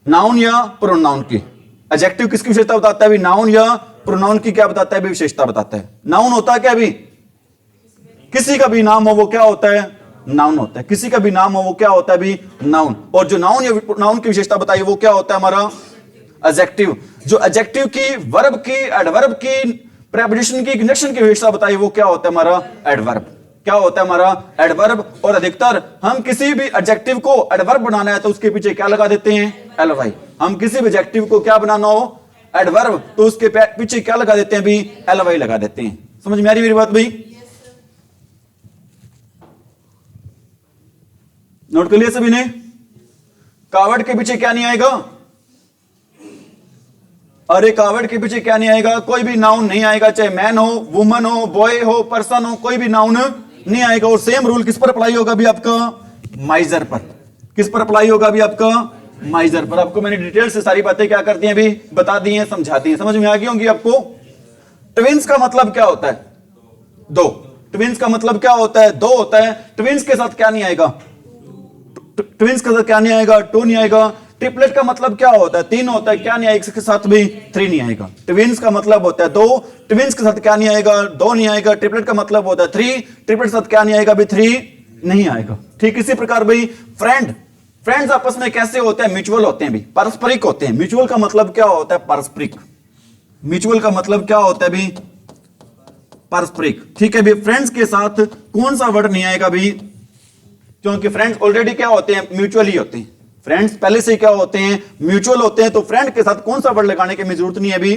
नाउन या प्रोनाउन की। एडजेक्टिव किसकी विशेषता बताता है भी, नाउन या प्रोनाउन की क्या बताता है भी विशेषता बताता है। नाउन होता है क्या भी, किसी का भी नाम हो वो क्या होता है, नाउन होता है। किसी का भी नाम हो वो क्या होता है भी नाउन, और जो नाउन या नाउन की विशेषता बताई वो क्या होता है हमारा एडजेक्टिव। जो एडजेक्टिव की, वर्ब की, एडवर्ब की, प्रेपोजिशन की, कंजक्शन की विशेषता बताई वो क्या होता है हमारा एडवर्ब। क्या होता है हमारा एडवर्ब। और अधिकतर हम किसी भी एडजेक्टिव को एडवर्ब बनाना है तो उसके पीछे क्या लगा देते हैं, एलवाई। हम किसी भी एडजेक्टिव को क्या बनाना हो एडवर्ब तो उसके पीछे क्या लगा देते हैं भी, एलवाई लगा देते हैं। समझ में आ रही मेरी बात भाई, नोट कर लिया सभी ने। कावर्ड के पीछे क्या नहीं आएगा, अरे कावर्ड के पीछे क्या नहीं आएगा, कोई भी नाउन नहीं आएगा, चाहे मैन हो, वुमन हो, बॉय हो, पर्सन हो, कोई भी नाउन नहीं आएगा। और सेम रूल किस पर अप्लाई होगा भी आपका, माइजर पर। किस पर अप्लाई होगा भी आपका, माइजर पर। आपको मैंने डिटेल से सारी बातें क्या करती हैं भी बता दी हैं, समझाती हैं, समझ में आ गई होंगी आपको। ट्विंस का मतलब क्या होता है, दो। ट्विंस का मतलब क्या होता है, दो होता है। ट्विंस के साथ क्या नहीं आएगा, ट्विंस के साथ क्या नहीं आएगा, टू नहीं आएगा। ट्रिपलेट का मतलब क्या होता है, तीन होता है, क्या नहीं आएगा, इसके साथ भी थ्री नहीं आएगा। ट्विंस का मतलब होता है दो, ट्विंस के साथ क्या नहीं आएगा, दो नहीं आएगा। ट्रिपलेट का मतलब होता है थ्री, ट्रिपलेट के साथ क्या नहीं आएगा भी, थ्री नहीं आएगा। ठीक इसी प्रकार भाई फ्रेंड्स आपस में कैसे होते हैं, म्यूचुअल होते हैं भी, पारस्परिक होते हैं। म्यूचुअल का मतलब क्या होता है, पारस्परिक। म्यूचुअल का मतलब क्या होता है भी, पारस्परिक। ठीक है भी, फ्रेंड्स के साथ कौन सा वर्ड नहीं आएगा भी, क्योंकि फ्रेंड्स ऑलरेडी क्या होते हैं, म्यूचुअल ही होते हैं। फ्रेंड्स पहले से क्या होते हैं, म्यूचुअल होते हैं। तो फ्रेंड के साथ कौन सा वर्ड लगाने की हमें जरूरत नहीं है भी,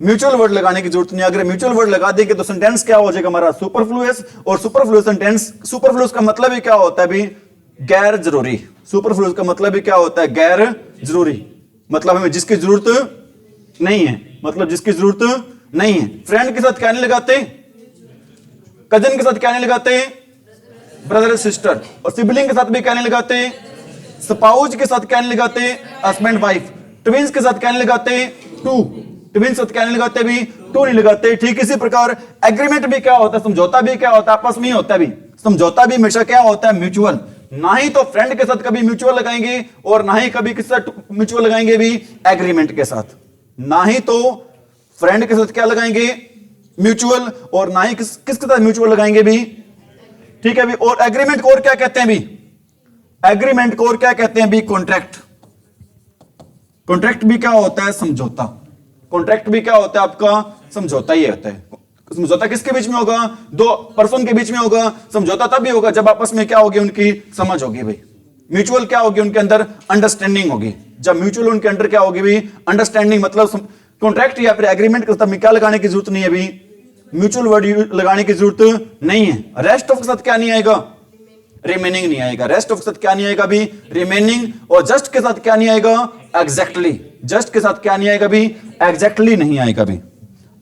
म्यूचुअल वर्ड लगाने की जरूरत नहीं है। अगर म्यूचुअल वर्ड लगा देंगे तो सेंटेंस क्या हो जाएगा हमारा, सुपरफ्लुअस। और सुपरफ्लुअस सेंटेंस, सुपरफ्लुअस का मतलब ही क्या होता है भी, गैर जरूरी। सुपरफ्लुअस का मतलब ही क्या होता है, गैर जरूरी। मतलब हमें जिसकी जरूरत नहीं है, मतलब जिसकी जरूरत नहीं है। फ्रेंड के साथ क्या नहीं लगाते, कजन के साथ क्या नहीं लगाते, ब्रदर सिस्टर। और सिबलिंग के साथ भी क्या नहीं लगाते, स्पाउस के साथ क्या नहीं लगाते, हस्बैंड वाइफ। ट्विंस के साथ क्या नहीं लगाते, टू। ट्विंस के साथ क्या नहीं लगाते भी, टू नहीं लगाते। ठीक इसी प्रकार एग्रीमेंट भी क्या होता है, समझौता भी क्या होता है, आपस में ही होता है भी। समझौता भी हमेशा क्या होता है, म्यूचुअल। ना ही तो फ्रेंड के साथ कभी म्यूचुअल लगाएंगे और ना ही कभी किसके साथ म्यूचुअल लगाएंगे भी, एग्रीमेंट के साथ। ना ही तो फ्रेंड के साथ क्या लगाएंगे, म्यूचुअल, और ना ही किसके साथ म्यूचुअल लगाएंगे भी। ठीक है भी। और एग्रीमेंट को और क्या कहते हैं भी, एग्रीमेंट को और क्या कहते हैं भी, कॉन्ट्रैक्ट। कॉन्ट्रैक्ट भी क्या होता है, समझौता। कॉन्ट्रैक्ट भी क्या होता है आपका, समझौता ही होता है। समझौता किसके बीच में होगा, दो पर्सन के बीच में होगा। समझौता तब भी होगा जब आपस में क्या होगी, उनकी समझ होगी भाई। म्यूचुअल क्या होगी, उनके अंदर अंडरस्टैंडिंग होगी। जब म्यूचुअल उनके अंदर क्या होगी भी, अंडरस्टैंडिंग। मतलब कॉन्ट्रैक्ट या फिर एग्रीमेंट के साथ क्या लगाने की जरूरत नहीं है भी, म्यूचुअल वर्ड लगाने की जरूरत नहीं है। रेस्ट ऑफ के साथ क्या नहीं आएगा, रिमेनिंग नहीं आएगा। रेस्ट ऑफ के साथ क्या नहीं आएगा भी, रिमेनिंग। और जस्ट के साथ क्या नहीं आएगा, एग्जैक्टली। जस्ट के साथ क्या नहीं आएगा भी, एग्जैक्टली नहीं आएगा भी।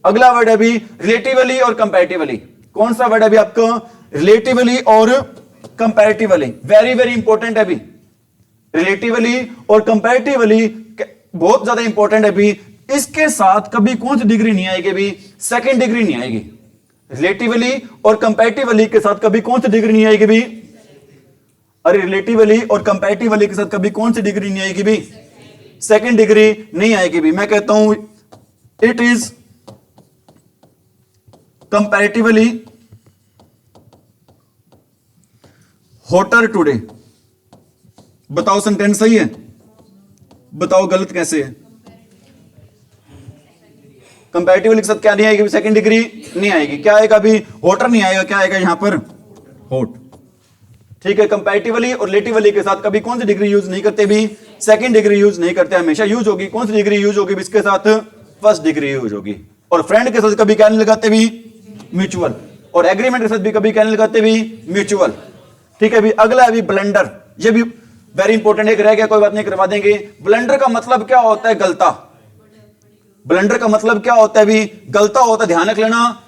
अगला वर्ड है भी रिलेटिवली और कंपैरेटिवली। कौन सा वर्ड है भी आपका, रिलेटिवली और कंपैरेटिवली। वेरी वेरी इंपॉर्टेंट है भी, रिलेटिवली और कंपैरेटिवली बहुत ज्यादा इंपॉर्टेंट है भी। इसके साथ कभी कौन सी डिग्री नहीं आएगी भी, सेकंड डिग्री नहीं आएगी। रिलेटिवली और कंपैरेटिवली के साथ कभी कौन सी डिग्री नहीं आएगी भी, अरे रिलेटिवली और कंपैरेटिवली के साथ कभी कौन सी डिग्री नहीं आएगी भी, सेकंड डिग्री नहीं आएगी भी। मैं कहता हूं it is comparatively hotter today, बताओ सेंटेंस सही है, बताओ गलत कैसे है। कंपैरेटिवली के साथ क्या नहीं आएगी, सेकंड डिग्री नहीं आएगी, क्या आएगा अभी, हॉटर नहीं आएगा, क्या आएगा यहां पर, हॉट। ठीक है, कंपैरेटिवली और रिलेटिवली के साथ कभी कौन सी डिग्री यूज नहीं करते भी, सेकंड डिग्री यूज नहीं करते, हमेशा यूज होगी कौन सी डिग्री यूज होगी इसके साथ, फर्स्ट डिग्री यूज होगी। और फ्रेंड के साथ कभी क्या नहीं लगाते भी, म्यूचुअल। और एग्रीमेंट के साथ भी कभी क्या नहीं लगाते भी, म्यूचुअल। ठीक है, अभी अगला अभी ब्लंडर, ये भी वेरी इंपॉर्टेंट, एक रह गया कोई बात नहीं, करवा देंगे। ब्लंडर का मतलब क्या होता है, गलता। ब्लंडर का मतलब क्या होता है भी, गलता होता है, ध्यान रख लेना।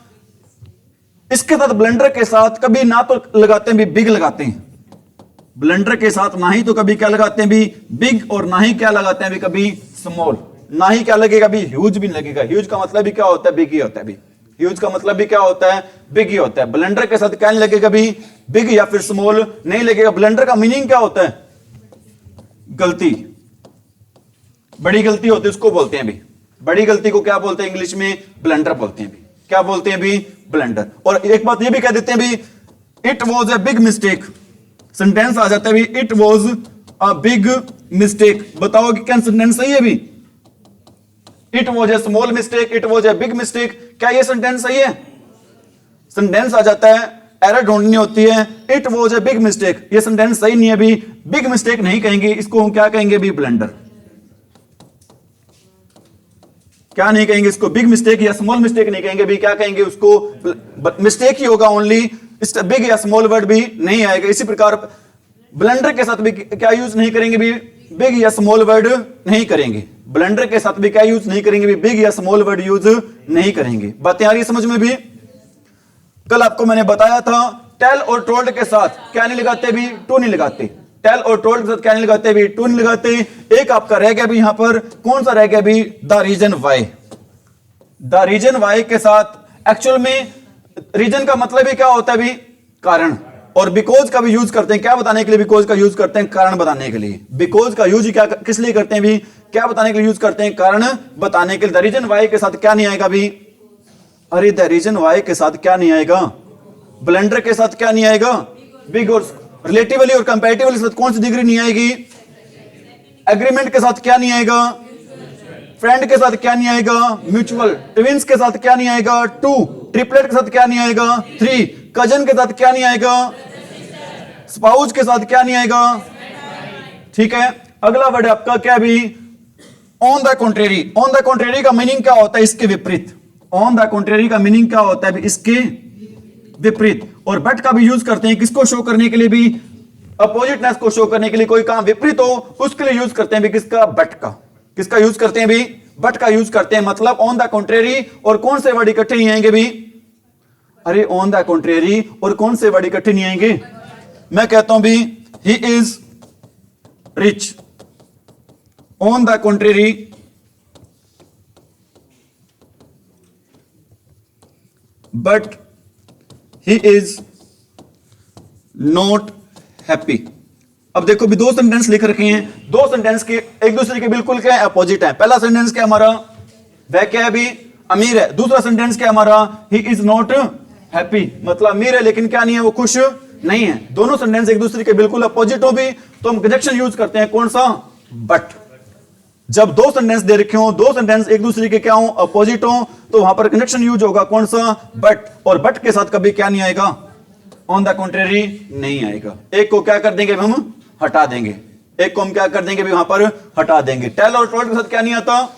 इसके साथ ब्लंडर के साथ कभी ना तो लगाते हैं भी बिग लगाते हैं, ब्लंडर के साथ ना ही तो कभी क्या लगाते हैं भी बिग, और ना ही क्या लगाते हैं भी कभी स्मॉल, ना ही क्या लगेगा भी ह्यूज भी नहीं लगेगा। ह्यूज का मतलब भी क्या होता है, बिग ही होता है भी, ह्यूज का मतलब भी क्या होता है, बिग ही होता है। ब्लंडर के साथ क्या नहीं लगेगा भी, बिग या फिर स्मॉल नहीं लगेगा। ब्लंडर का मीनिंग क्या होता है, गलती, बड़ी गलती होती है उसको बोलते हैं भी, बड़ी गलती को क्या बोलते हैं इंग्लिश में, ब्लंडर बोलते हैं भी, क्या बोलते हैं भी, ब्लंडर। और एक बात ये भी कह देते हैं भी, it was a big mistake, sentence आ जाता है भी, it was a big mistake. बताओ कि क्या सेंटेंस सही है भी, it was a small mistake, it was a big mistake, क्या ये सेंटेंस सही है। सेंटेंस आ जाता है, एरर ढूंढनी होती है, it was a big mistake, ये सेंटेंस सही नहीं है भी, बिग मिस्टेक नहीं कहेंगे इसको, हम क्या कहेंगे भी, ब्लंडर। क्या नहीं कहेंगे इसको, बिग मिस्टेक या स्मॉल मिस्टेक नहीं कहेंगे भी, क्या कहेंगे उसको, मिस्टेक ही होगा ओनली, इस बिग या स्मॉल वर्ड भी नहीं आएगा। इसी प्रकार ब्लंडर के साथ भी क्या यूज नहीं करेंगे भी, बिग या स्मॉल वर्ड नहीं करेंगे। ब्लंडर के साथ भी क्या यूज नहीं करेंगे भी, बिग या स्मॉल वर्ड यूज नहीं करेंगे। बातें आ रही समझ में भी। कल आपको मैंने बताया था, टेल और टोल्ड के साथ क्या नहीं लगाते भी, टू नहीं लगाते। टेल और टोल्ड के साथ क्या नहीं लगाते भी, टू नहीं लगाते। एक आपका रह गया भी यहां पर, कौन सा रह गया भी, the reason why. The reason why के साथ एक्चुअल में रीजन का मतलब ही क्या होता है भी, कारण। और बिकॉज का भी यूज करते हैं, क्या बताने के लिए बिकॉज का यूज करते हैं, कारण बताने के लिए। बिकॉज का यूज क्या किस लिए करते हैं भी, क्या बताने के लिए यूज करते हैं, कारण बताने के लिए। द रीजन वाई के साथ क्या नहीं आएगा भी, अरे द रीजन वाई के साथ क्या नहीं आएगा, ब्लंडर के साथ क्या नहीं आएगा, बिग। और रिलेटिवली और कंपैरेटिवली के साथ कौन सी डिग्री नहीं आएगी, एग्रीमेंट के साथ क्या नहीं आएगा, फ्रेंड के साथ क्या नहीं आएगा, म्यूचुअल। ट्विंस के साथ क्या नहीं आएगा, टू। ट्रिपलेट के साथ क्या नहीं आएगा, थ्री। कजन के साथ क्या नहीं आएगा, स्पाउस के साथ क्या नहीं आएगा। ठीक है, अगला वर्ड आपका क्या भी, on the contrary. On the contrary का मीनिंग क्या होता है, इसके विपरीत। ऑन द कॉन्ट्रेरी का मीनिंग क्या होता है, इसके विपरीत। और बट का भी यूज करते हैं किसको शो करने के लिए भी, अपोजिटनेस को शो करने के लिए। कोई काम विपरीत हो उसके लिए यूज करते हैं भी किसका, बट का। किसका यूज करते हैं भी, बट का यूज करते हैं। मतलब ऑन द कॉन्ट्रेरी और कौन से वर्ड इकट्ठे नहीं आएंगे भी, अरे ऑन द कॉन्ट्रेरी और कौन से वर्ड इकट्ठे नहीं आएंगे। मैं कहता हूं भी, he is rich. On the contrary but he is not happy. अब देखो भी, दो सेंटेंस लिख रखे हैं, दो सेंटेंस के एक दूसरे के बिल्कुल क्या है, अपोजिट है। पहला सेंटेंस क्या हमारा, वह क्या है भी, अमीर है। दूसरा सेंटेंस क्या हमारा, ही इज नॉट हैप्पी, मतलब अमीर है लेकिन क्या नहीं है, वो खुश नहीं है। दोनों सेंटेंस एक दूसरे के बिल्कुल अपोजिट हो भी तो हम कंजक्शन यूज करते हैं, कौन सा, बट। जब दो सेंटेंस दे रखे हो, दो सेंटेंस एक दूसरे के क्या हो, अपोजिट हो, तो वहां पर कंजक्शन यूज होगा कौन सा, बट। और बट के साथ कभी क्या नहीं आएगा, ऑन द कॉन्ट्रेरी नहीं आएगा। एक को क्या कर देंगे हम, हटा देंगे। एक को हम क्या कर देंगे भी, वहां पर हटा देंगे। टेल और टोल्ड के साथ क्या नहीं आता,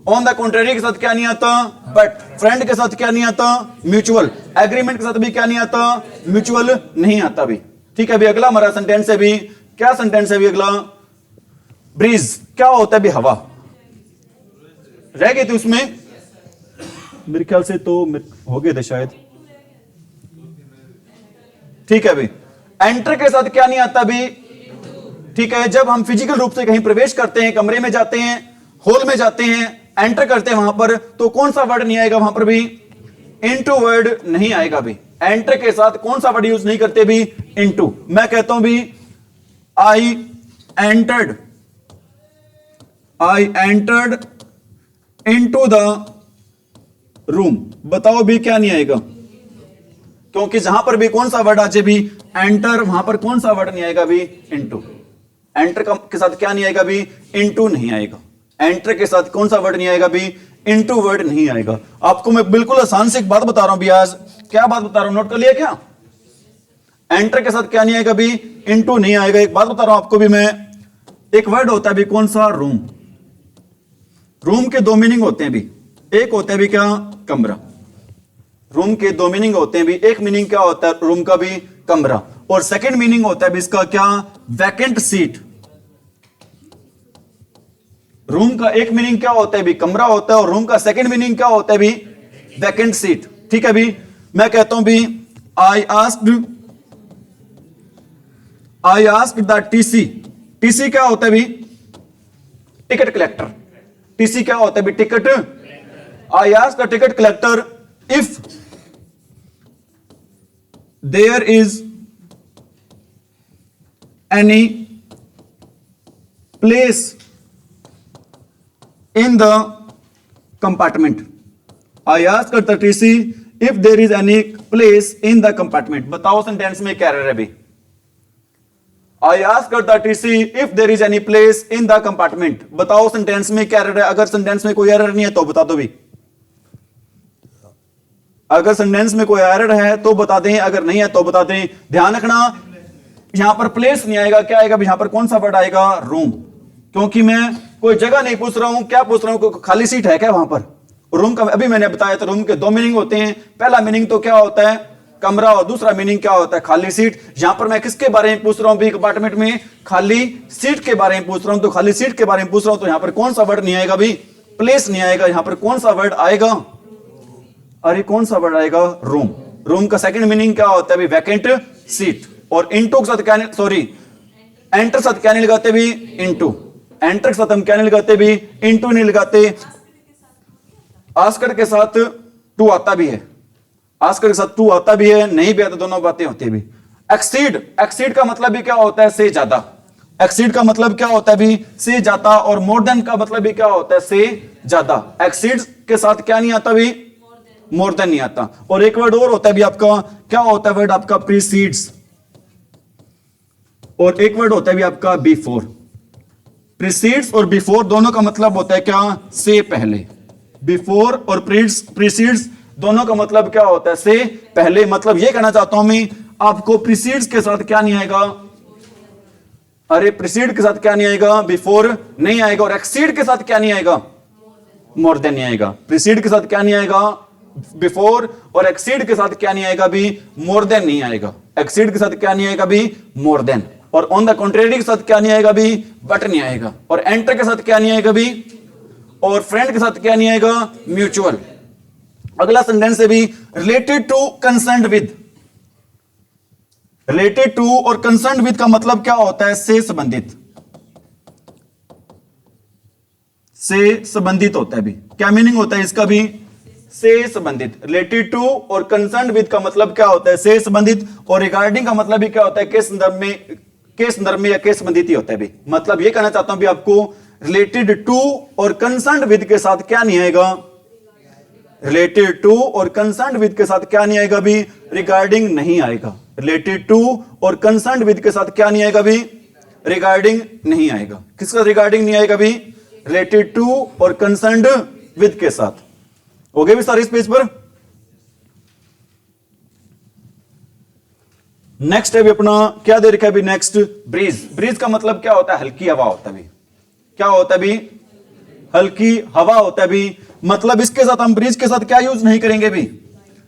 ऑन द कॉन्ट्रेरी के साथ क्या नहीं आता, बट। फ्रेंड के साथ क्या नहीं आता, म्यूचुअल। एग्रीमेंट के साथ भी क्या नहीं आता, म्यूचुअल नहीं आता भी। ठीक है भी, अगला हमारा सेंटेंस है भी, क्या सेंटेंस है भी अगला, ब्रीज। क्या होता है भी, हवा। रह गए थे उसमें मेरे ख्याल से तो हो गए थे शायद। ठीक है भी, एंटर के साथ क्या नहीं आता भी, ठीक है। जब हम फिजिकल रूप से कहीं प्रवेश करते हैं, कमरे में जाते हैं, हॉल में जाते हैं, एंटर करते हैं वहां पर, तो कौन सा वर्ड नहीं आएगा वहां पर भी, इनटू वर्ड नहीं आएगा भी। एंटर के साथ कौन सा वर्ड यूज नहीं करते भी, इनटू। मैं कहता हूं भी, I entered into the room. बताओ भी क्या नहीं आएगा, क्योंकि जहां पर भी कौन सा वर्ड आ जाए भी एंटर, वहां पर कौन सा वर्ड नहीं आएगा भी इनटू। एंटर के साथ क्या नहीं आएगा भी इनटू नहीं आएगा। एंटर के साथ कौन सा वर्ड नहीं आएगा भी इनटू वर्ड नहीं आएगा। आपको मैं बिल्कुल आसान से एक बात बता रहा हूं भी आज। क्या बात बता रहा हूं, नोट कर लिया क्या? एंटर के साथ क्या नहीं आएगा भी इनटू नहीं आएगा। एक बात बता रहा हूं आपको भी मैं, एक वर्ड होता है भी कौन सा, रूम। रूम के दो मीनिंग होते हैं भी, एक होता है भी क्या, कमरा। रूम के दो मीनिंग होते हैं भी, एक मीनिंग क्या होता है रूम का भी, कमरा, और सेकंड मीनिंग होता है भी इसका क्या, वैकेंट सीट। रूम का एक मीनिंग क्या होता है भी कमरा होता है, और रूम का सेकंड मीनिंग क्या होता है भी वैकेंट सीट। ठीक है भी, मैं कहता हूं भी आई आस्क्ड द टीसी। टीसी क्या होता है भी, टिकट कलेक्टर। टीसी क्या होता है भी, ticket. I asked the ticket collector if there is any place in the compartment. I asked the TC if there is any place in the compartment. बताओ sentence में क्या एरर है भी। I asked the TC if there is any place in the compartment. बताओ sentence में क्या error है। अगर सेंटेंस में कोई एरर नहीं है तो बता दो भी। अगर सेंटेंस में कोई एरर है तो बता दें, अगर नहीं है तो बता दें। ध्यान रखना यहां पर प्लेस नहीं आएगा, क्या आएगा, यहां पर कौन सा वर्ड आएगा, रूम। क्योंकि मैं कोई जगह नहीं पूछ रहा हूं, क्या पूछ रहा हूं, खाली सीट है क्या वहां पर। रूम का अभी मैंने बताया था, रूम के दो मीनिंग होते हैं। पहला मीनिंग तो क्या होता है, कमरा, और दूसरा मीनिंग क्या होता है, खाली सीट। यहां पर मैं किसके बारे में पूछ रहा हूं भी, कंपार्टमेंट में खाली सीट के बारे में पूछ रहा हूं। तो खाली सीट के बारे में पूछ रहा हूं तो यहां पर कौन सा वर्ड नहीं आएगा भी, प्लेस नहीं आएगा। यहां पर कौन सा वर्ड आएगा, अरे कौन सा वर्ड आएगा, रूम। रूम का सेकंड मीनिंग क्या होता है भी, वैकेंट सीट। और इनटू के साथ क्या, सॉरी एंटर साथ क्या नहीं लगाते भी, इनटू। एंटर के साथ हम क्या नहीं लगाते भी, इनटू नहीं लगाते। आस्कर के साथ टू आता भी है, आस्कर के साथ टू आता भी है, नहीं भी आता, दोनों बातें होती भी। एक्सीड, एक्सीड का मतलब भी क्या होता है, से ज्यादा। एक्सीड का मतलब क्या होता है भी, से ज्यादा। और मोर देन का मतलब भी क्या होता है, से ज्यादा। एक्सीड के साथ क्या नहीं आता भी, मोर देन नहीं आता। और एक वर्ड और होता है भी आपका, क्या होता है वर्ड आपका, प्रीसीड्स। और एक वर्ड होता है भी आपका बिफोर। प्रीसीड्स और बिफोर दोनों का मतलब होता है क्या, से पहले। बिफोर और प्रीसीड्स दोनों का मतलब क्या होता है, से पहले। मतलब ये कहना चाहता हूं मैं आपको, प्रीसीड्स के साथ क्या नहीं आएगा, अरे प्रीसीड के साथ क्या नहीं आएगा, बिफोर नहीं आएगा। और एक्सीड के साथ क्या नहीं आएगा, मोर देन नहीं आएगा। प्रीसीड के साथ क्या नहीं आएगा, बिफोर। और एक्सीड के साथ क्या नहीं आएगा भी, मोर देन नहीं आएगा। एक्सीड के साथ क्या नहीं आएगा भी, मोर देन। और ऑन द कॉन्ट्रेरी के साथ क्या नहीं आएगा भी, बट नहीं आएगा। और एंटर के साथ क्या नहीं आएगा भी, और फ्रेंड के साथ क्या नहीं आएगा, म्यूचुअल। अगला सेंटेंस है भी related to, concerned with. Related to और कंसर्न्ड विद का मतलब क्या होता है, से संबंधित। से संबंधित होता है भी। क्या मीनिंग होता है इसका भी, से संबंधित। रिलेटेड टू और कंसर्न्ड विद का मतलब क्या होता है, से संबंधित। और रिगार्डिंग का मतलब भी क्या होता है, के संदर्भ में, के संदर्भ में या के संबंधित ही होता है भी। मतलब ये कहना चाहता हूं भी आपको, रिलेटेड टू और कंसर्न्ड विद के साथ क्या नहीं आएगा, रिलेटेड टू और कंसर्न्ड विद के साथ क्या नहीं आएगा भी, रिगार्डिंग नहीं आएगा। रिलेटेड टू और कंसर्न्ड विद के साथ क्या नहीं आएगा भी, रिगार्डिंग नहीं आएगा। किसका रिगार्डिंग नहीं आएगा भी, रिलेटेड टू और कंसर्न्ड विद के साथ। हो गए भी सारे इस पेज पर। नेक्स्ट है भी अपना, क्या दे रखा है भी, नेक्स्ट ब्रीज। ब्रीज का मतलब क्या होता है, हल्की हवा होता है भी। क्या होता है भी, हल्की हवा होता है भी। मतलब इसके साथ हम ब्रीज के साथ क्या यूज नहीं करेंगे भी,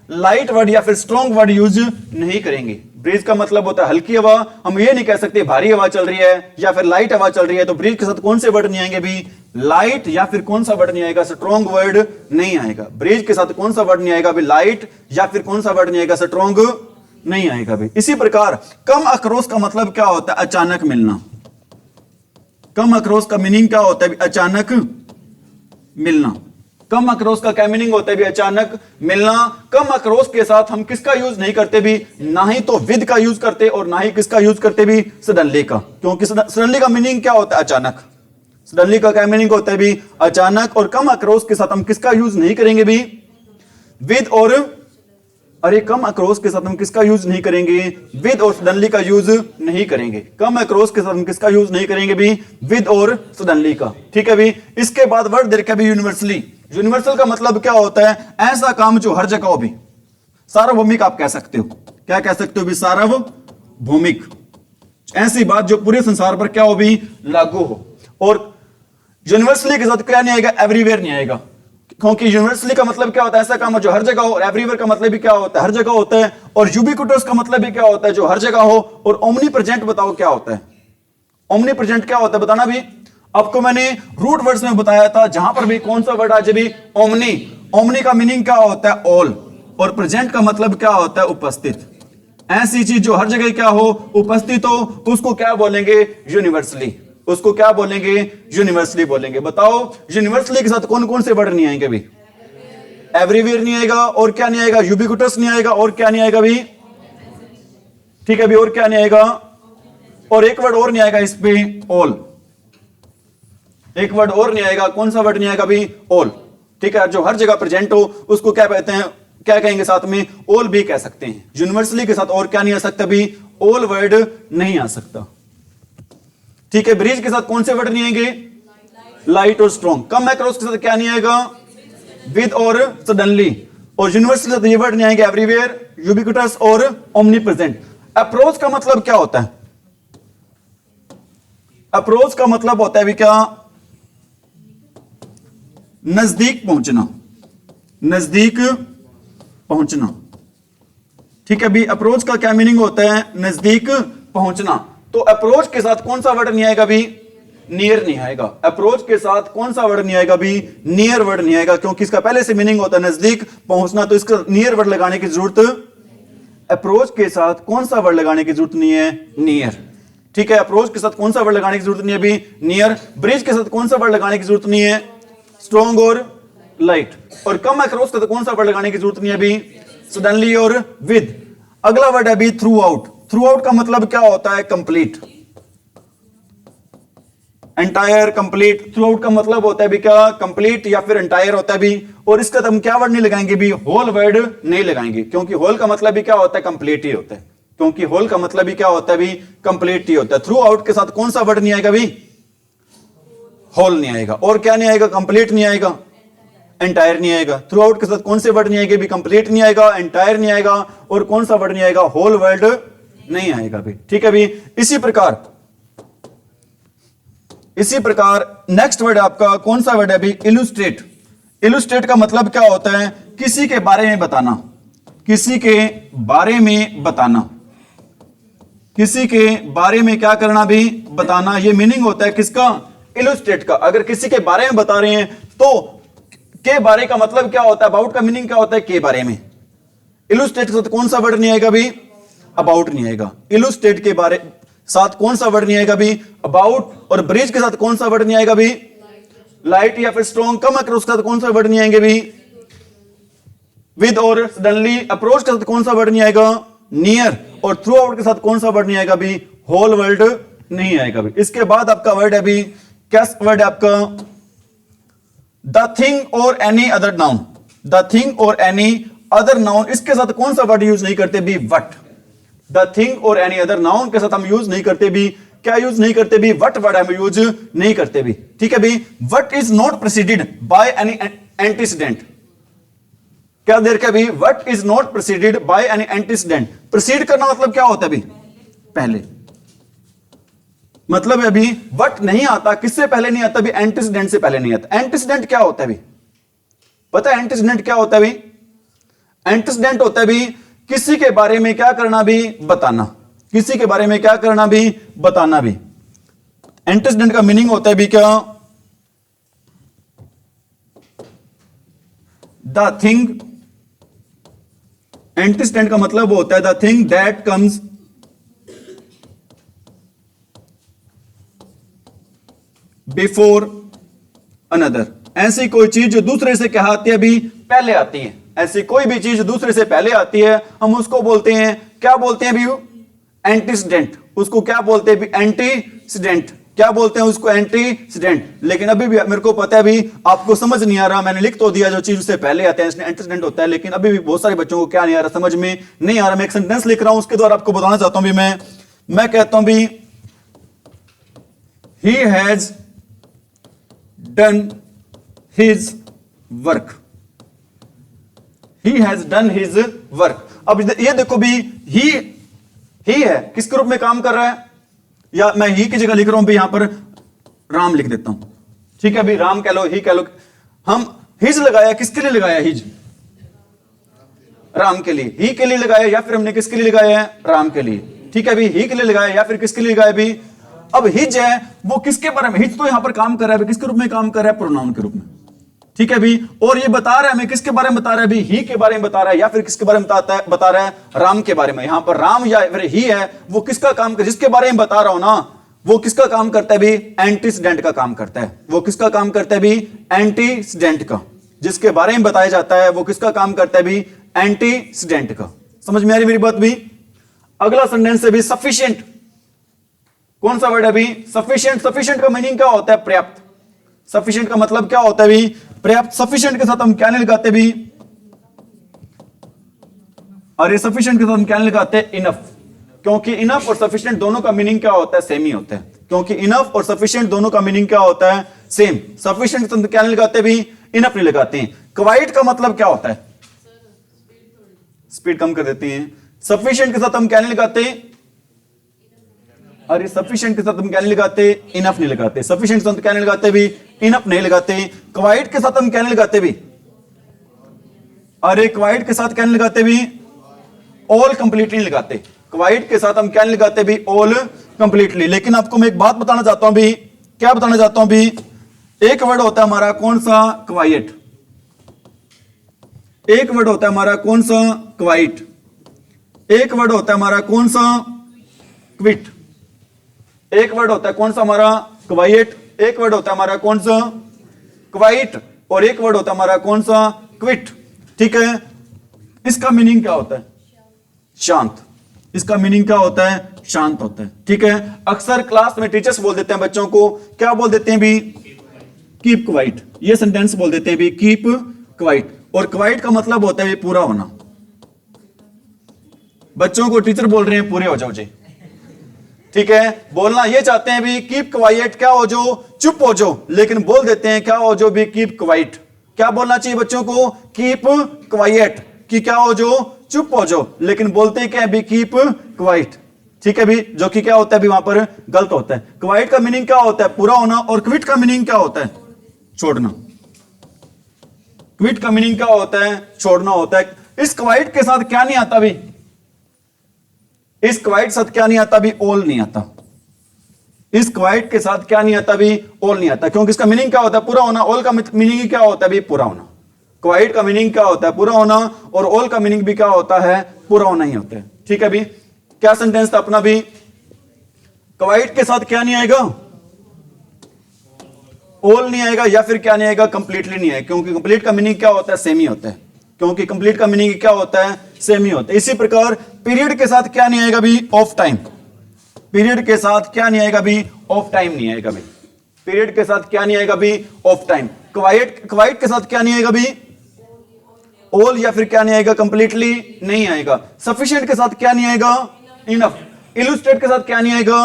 लाइट वर्ड या फिर स्ट्रॉन्ग वर्ड यूज नहीं करेंगे। ब्रीज का मतलब होता है हल्की हवा। हम ये नहीं कह सकते भारी हवा चल रही है या फिर लाइट हवा चल रही है, तो ब्रीज के साथ कौन से वर्ड नहीं आएंगे भी, लाइट या फिर कौन सा वर्ड नहीं आएगा, स्ट्रॉन्ग वर्ड नहीं आएगा। ब्रीज के साथ कौन सा वर्ड नहीं आएगा भी, लाइट या फिर कौन सा वर्ड नहीं आएगा, स्ट्रॉन्ग नहीं आएगा भी। इसी प्रकार कम अक्रॉस का मतलब क्या होता है, अचानक मिलना। कम अक्रॉस का मीनिंग क्या होता है, अचानक मिलना। कम अक्रॉस का क्या मीनिंग होता है भी, अचानक मिलना। कम अक्रॉस के साथ हम किसका यूज नहीं करते भी, ना ही तो विद का यूज करते और ना ही किसका यूज करते भी, सडनली का। क्योंकि सडनली का मीनिंग क्या होता है, अचानक। सडनली का क्या मीनिंग होता है भी, अचानक। और कम अक्रॉस के साथ हम किसका यूज नहीं करेंगे भी, विद और, अरे कम अक्रॉस के साथ हम किसका यूज नहीं करेंगे? विद और सडनली का यूज नहीं करेंगे। कम अक्रॉस के साथ हम किसका यूज नहीं करेंगे भी? विद और सडनली का। ठीक है भी। इसके बाद वर्ड देखा भी यूनिवर्सली। यूनिवर्सल का मतलब क्या होता है? ऐसा काम जो हर जगह हो भी। सार्वभौमिक आप कह सकते हो। क्या कह सकते हो भी? सार्वभौमिक। ऐसी बात जो पूरे संसार पर क्या हो भी? लागू हो। और यूनिवर्सली के साथ क्या नहीं आएगा? एवरीवेयर नहीं आएगा, क्योंकि यूनिवर्सली का मतलब क्या होता है? ऐसा काम जो हर जगह हो। और एवरीवेयर का मतलब भी क्या होता है? हर जगह होता है। और यूबिक्विटस का मतलब भी क्या होता है? जो हर जगह हो। और ओमनी प्रेजेंट बताओ क्या होता है? ओमनी प्रेजेंट क्या होता है बताना भी। आपको मैंने रूट वर्ड्स में बताया था, जहां पर भी कौन सा वर्ड आ जाए भी? ओमनी। ओमनी का मीनिंग क्या होता है? ऑल। और प्रेजेंट का मतलब क्या होता है? उपस्थित। ऐसी चीज जो हर जगह क्या हो? उपस्थित हो, उसको क्या बोलेंगे? यूनिवर्सली। उसको क्या बोलेंगे? यूनिवर्सली बोलेंगे। बताओ यूनिवर्सली के साथ कौन कौन से वर्ड नहीं आएंगे भी? एवरीवेयर नहीं आएगा। और क्या नहीं आएगा? यूबिक्विटस नहीं आएगा। और क्या नहीं आएगा भी? ठीक है भी। और क्या नहीं आएगा? और एक वर्ड और नहीं आएगा इस पे, ऑल। एक वर्ड और नहीं आएगा। कौन सा वर्ड नहीं आएगा भी? ऑल। ठीक है। जो हर जगह प्रेजेंट हो उसको क्या कहते हैं? क्या कहेंगे साथ में? ऑल भी कह सकते हैं। यूनिवर्सली के साथ और क्या नहीं आ सकता भी? ऑल वर्ड नहीं आ सकता। ठीक है। ब्रिज के साथ कौन से वर्ड नहीं आएंगे? लाइट और स्ट्रॉन्ग। कम अक्रॉस के साथ क्या नहीं आएगा? विद और सडनली। और यूनिवर्सल के साथ ये वर्ड नहीं आएंगे? एवरीवेयर, यूबिक्विटस और ओमनी प्रेजेंट। अप्रोच का मतलब क्या होता है? अप्रोच का मतलब होता है भी क्या? नजदीक पहुंचना। नजदीक पहुंचना। ठीक है भी। अप्रोच का क्या मीनिंग होता है? नजदीक पहुंचना। तो अप्रोच के साथ कौन सा वर्ड नहीं आएगा भी? नियर नहीं आएगा। अप्रोच के साथ कौन सा वर्ड नहीं आएगा भी? नियर वर्ड नहीं आएगा, क्योंकि इसका पहले से मीनिंग होता है नजदीक पहुंचना। तो इसका नियर वर्ड लगाने की जरूरत, अप्रोच के साथ कौन सा वर्ड लगाने की जरूरत नहीं है? नियर। ठीक है। अप्रोच के साथ कौन सा वर्ड लगाने की जरूरत नहीं है भी? नियर। ब्रिज के साथ कौन सा वर्ड लगाने की जरूरत नहीं है? स्ट्रॉन्ग और लाइट। और कम अक्रॉस का तो कौन सा वर्ड लगाने की जरूरत नहीं है भी? सडनली और विद। अगला वर्ड है भी थ्रू आउट। थ्रू आउट का मतलब क्या होता है? Complete, entire, complete. Through out का मतलब होता है भी क्या? कंप्लीट या फिर एंटायर होता है भी। और इसका हम क्या वर्ड नहीं लगाएंगे भी? होल वर्ड नहीं लगाएंगे, क्योंकि होल का मतलब भी क्या होता है? कंप्लीट ही होता है। क्योंकि होल का मतलब भी क्या होता है भी? कंप्लीट ही होता है। थ्रू आउट के साथ कौन सा वर्ड नहीं आएगा भी? होल नहीं आएगा। और क्या नहीं आएगा? कंप्लीट नहीं आएगा, एंटायर नहीं आएगा। थ्रू आउट के साथ कौन से वर्ड नहीं आएंगे भी? कंप्लीट नहीं आएगा, एंटायर नहीं आएगा, और कौन सा वर्ड नहीं आएगा? होल वर्ड नहीं आएगा भी। ठीक है भी। इसी प्रकार नेक्स्ट वर्ड आपका कौन सा वर्ड है भी? इलुस्ट्रेट। इलुस्ट्रेट का मतलब क्या होता है? किसी के बारे में बताना। किसी के बारे में बताना। किसी के बारे में क्या करना भी? बताना। ये मीनिंग होता है किसका? इलुस्ट्रेट का। अगर किसी के बारे में बता रहे हैं तो के बारे का मतलब क्या होता है? अबाउट का मीनिंग क्या होता है? के बारे में। इलुस्ट्रेट के साथ कौन सा वर्ड नहीं आएगा भी? अबाउट नहीं आएगा। इलुस्ट्रेट के बारे साथ कौन सा वर्ड नहीं आएगा भी? अबाउट। और ब्रिज के साथ कौन सा वर्ड नहीं आएगा भी? लाइट या फिर स्ट्रॉन्ग। कम अक्रॉस के साथ कौन सा वर्ड नहीं आएंगे भी? विद और सडनली। अप्रोच के साथ कौन सा वर्ड नहीं आएगा? नियर। और थ्रू आउट के साथ कौन सा वर्ड नहीं आएगा भी? होल वर्ड नहीं आएगा भी। इसके बाद आपका वर्ड है भी, क्या वर्ड है आपका? द थिंग और any other noun. The thing और एनी अदर नाउन। इसके साथ कौन सा वर्ड यूज नहीं करते भी? वट। द थिंग और एनी अदर नाउन के साथ हम यूज नहीं करते भी, क्या यूज नहीं करते भी? वट वर्ड हम यूज नहीं करते भी। ठीक है भी। What is not preceded by any antecedent. क्या देर का भी? What is not preceded by any antecedent. Proceed करना मतलब क्या होता है भी? पहले। मतलब अभी वट नहीं आता, किससे पहले नहीं आता भी? एंटीसीडेंट से पहले नहीं आता। एंटीसीडेंट क्या होता है भी? पता है एंटीसीडेंट क्या होता है भी? एंटीसीडेंट होता है भी किसी के बारे में क्या करना भी? बताना। किसी के बारे में क्या करना भी? बताना भी। एंटीसीडेंट का मीनिंग होता है भी क्या? The thing. एंटीसीडेंट का मतलब होता है the thing that comes before another. ऐसी कोई चीज जो दूसरे से क्या आती है भी? पहले आती है। ऐसी कोई भी चीज दूसरे से पहले आती है, हम उसको बोलते हैं, क्या बोलते हैं भी? एंटीसीडेंट। उसको क्या बोलते हैं भी? एंटीसीडेंट। क्या बोलते हैं उसको, एंटीसीडेंट। लेकिन अभी भी मेरे को पता है, अभी आपको समझ नहीं आ रहा, मैंने लिख तो दिया जो चीज उससे पहले आते हैं इसमें एंटीसीडेंट होता है, लेकिन अभी भी बहुत सारे बच्चों को क्या नहीं आ रहा, समझ में नहीं आ रहा। मैं एक सेंटेंस लिख रहा हूं, उसके द्वारा आपको बताना चाहता हूं भी मैं कहता हूं भी he has done his work, he has done his work. अब ये देखो भी ही है, किसके रूप में काम कर रहा है, या मैं ही की जगह लिख रहा हूं भी यहां पर राम लिख देता हूं, ठीक है, भी राम कह लो, ही कह लो। हम हिज लगाया, किसके लिए लगाया हिज, राम के लिए, ही के लिए लगाया, या फिर हमने किसके लिए लगाया है, राम के लिए, ठीक है भी, ही के लिए लगाया या फिर किसके लिए लगाया भी। अब हिज है वो किसके बारे में, हिज तो यहां पर काम कर रहा है, किसके रूप में काम कर रहा है, प्रोनाउन के रूप में, ठीक है भी। और ये बता रहा है हमें किसके बारे में बता रहा है भी, ही के बारे में बता रहा है या फिर किसके बारे में बता रहा है, राम के बारे में। यहां पर राम या फिर ही है वो किसका काम कर, जिसके बारे में बता रहा हूं ना, वो किसका काम करता है भी, एंटीसीडेंट का काम करता है। वो किसका काम करता है भी, एंटीसीडेंट का। जिसके बारे में बताया जाता है वो किसका काम करता है भी, एंटीसीडेंट का। समझ में आ रही मेरी बात भी। अगला सेंटेंस है भी सफिशिएंट। कौन सा वर्ड है भी, सफिशिएंट। सफिशिएंट का मीनिंग क्या होता है, पर्याप्त। सफिशिएंट का मतलब क्या होता है भी, पर्याप्त। सफिशिएंट के साथ हम क्या नहीं लगाते भी, और ये सफिशिएंट के साथ हम क्या नहीं लगाते, इनफ। क्योंकि इनफ और सफिशिएंट दोनों का मीनिंग क्या होता है, सेम ही होता है। क्योंकि इनफ और सफिशिएंट दोनों का मीनिंग क्या होता है, सेम। सफिशिएंट के साथ क्या नहीं लगाते भी, इनफ नहीं लगाते हैं। क्वाइट का मतलब क्या होता है, स्पीड कम कर देते हैं। सफिशिएंट के साथ हम क्या नहीं लगाते, अरे सफिशिएंट के साथ हम क्या नहीं लगाते, इनफ नहीं लगाते। सफिशिएंट के साथ क्या नहीं लगाते भी, इनफ नहीं लगाते। क्वाइट के साथ हम क्या नहीं लगाते भी, अरे क्वाइट के साथ क्या नहीं लगाते भी, ऑल कंप्लीटली नहीं लगाते। क्वाइट के साथ हम क्या नहीं लगाते भी, ऑल कंप्लीटली। लेकिन आपको मैं एक बात बताना चाहता हूं भी, क्या बताना चाहता हूं भी, एक वर्ड होता है हमारा कौन सा, क्वाइट। एक वर्ड होता है हमारा कौन सा, क्वाइट। एक वर्ड होता है हमारा कौन सा, क्विट। एक वर्ड होता है कौन सा हमारा, क्वाइट। एक वर्ड होता है हमारा कौन सा, क्वाइट। और एक वर्ड होता है हमारा कौन सा, क्विट। ठीक है, इसका मीनिंग क्या होता है, शांत। इसका मीनिंग क्या होता है, शांत होता है। ठीक है, अक्सर क्लास में टीचर्स बोल देते हैं बच्चों को, क्या बोल देते हैं भी, कीप क्वाइट। ये सेंटेंस बोल देते हैं भी, कीप क्वाइट। और क्वाइट का मतलब होता है पूरा होना। बच्चों को टीचर बोल रहे हैं पूरे हो जाओ जी। ठीक है, बोलना ये चाहते हैं भी कीप क्वाइट, क्या हो जो, चुप हो जाओ। लेकिन बोल देते हैं क्या हो जो भी, कीप क्वाइट। क्या बोलना चाहिए बच्चों को, कीप क्वाइट, कि क्या हो जो, चुप हो जाओ। लेकिन बोलते क्या है भी, कीप क्वाइट। ठीक है भी, जो कि क्या होता है भी वहां पर गलत होता है। क्वाइट का मीनिंग क्या होता है, पूरा होना। और क्विट का मीनिंग क्या होता है, छोड़ना। क्विट का मीनिंग क्या होता है, छोड़ना होता है। इस क्वाइट के साथ क्या नहीं आता भी, इस क्वाइट साथ क्या नहीं आता भी, ऑल नहीं आता। इस क्वाइट के साथ क्या नहीं आता भी, ऑल नहीं आता। क्योंकि इसका मीनिंग क्या होता है, पूरा होना। ऑल का मीनिंग क्या होता है भी, पूरा होना। क्वाइट का मीनिंग क्या होता है, पूरा होना। और ऑल का मीनिंग भी क्या होता है, पूरा होना ही होता है। ठीक है भी, क्या सेंटेंस था अपना भी, क्वाइट के साथ क्या नहीं आएगा, ऑल नहीं आएगा, या फिर क्या नहीं आएगा, कंप्लीटली नहीं आएगा। क्योंकि कंप्लीट का मीनिंग क्या होता है, सेम ही होता है। क्योंकि कंप्लीट का मीनिंग क्या होता है, सेम ही होता है। इसी प्रकार पीरियड के साथ क्या नहीं आएगा भी, ऑफ टाइम। पीरियड के साथ क्या नहीं आएगा भी, ऑफ टाइम नहीं आएगा भी। पीरियड के साथ क्या नहीं आएगा भी, ऑफ टाइम। क्वाइट के साथ क्या नहीं आएगा भी, ऑल, या फिर क्या नहीं आएगा, कंप्लीटली नहीं आएगा। सफिशिएंट के साथ क्या नहीं आएगा, इनफ। इलुस्ट्रेट के साथ क्या नहीं आएगा,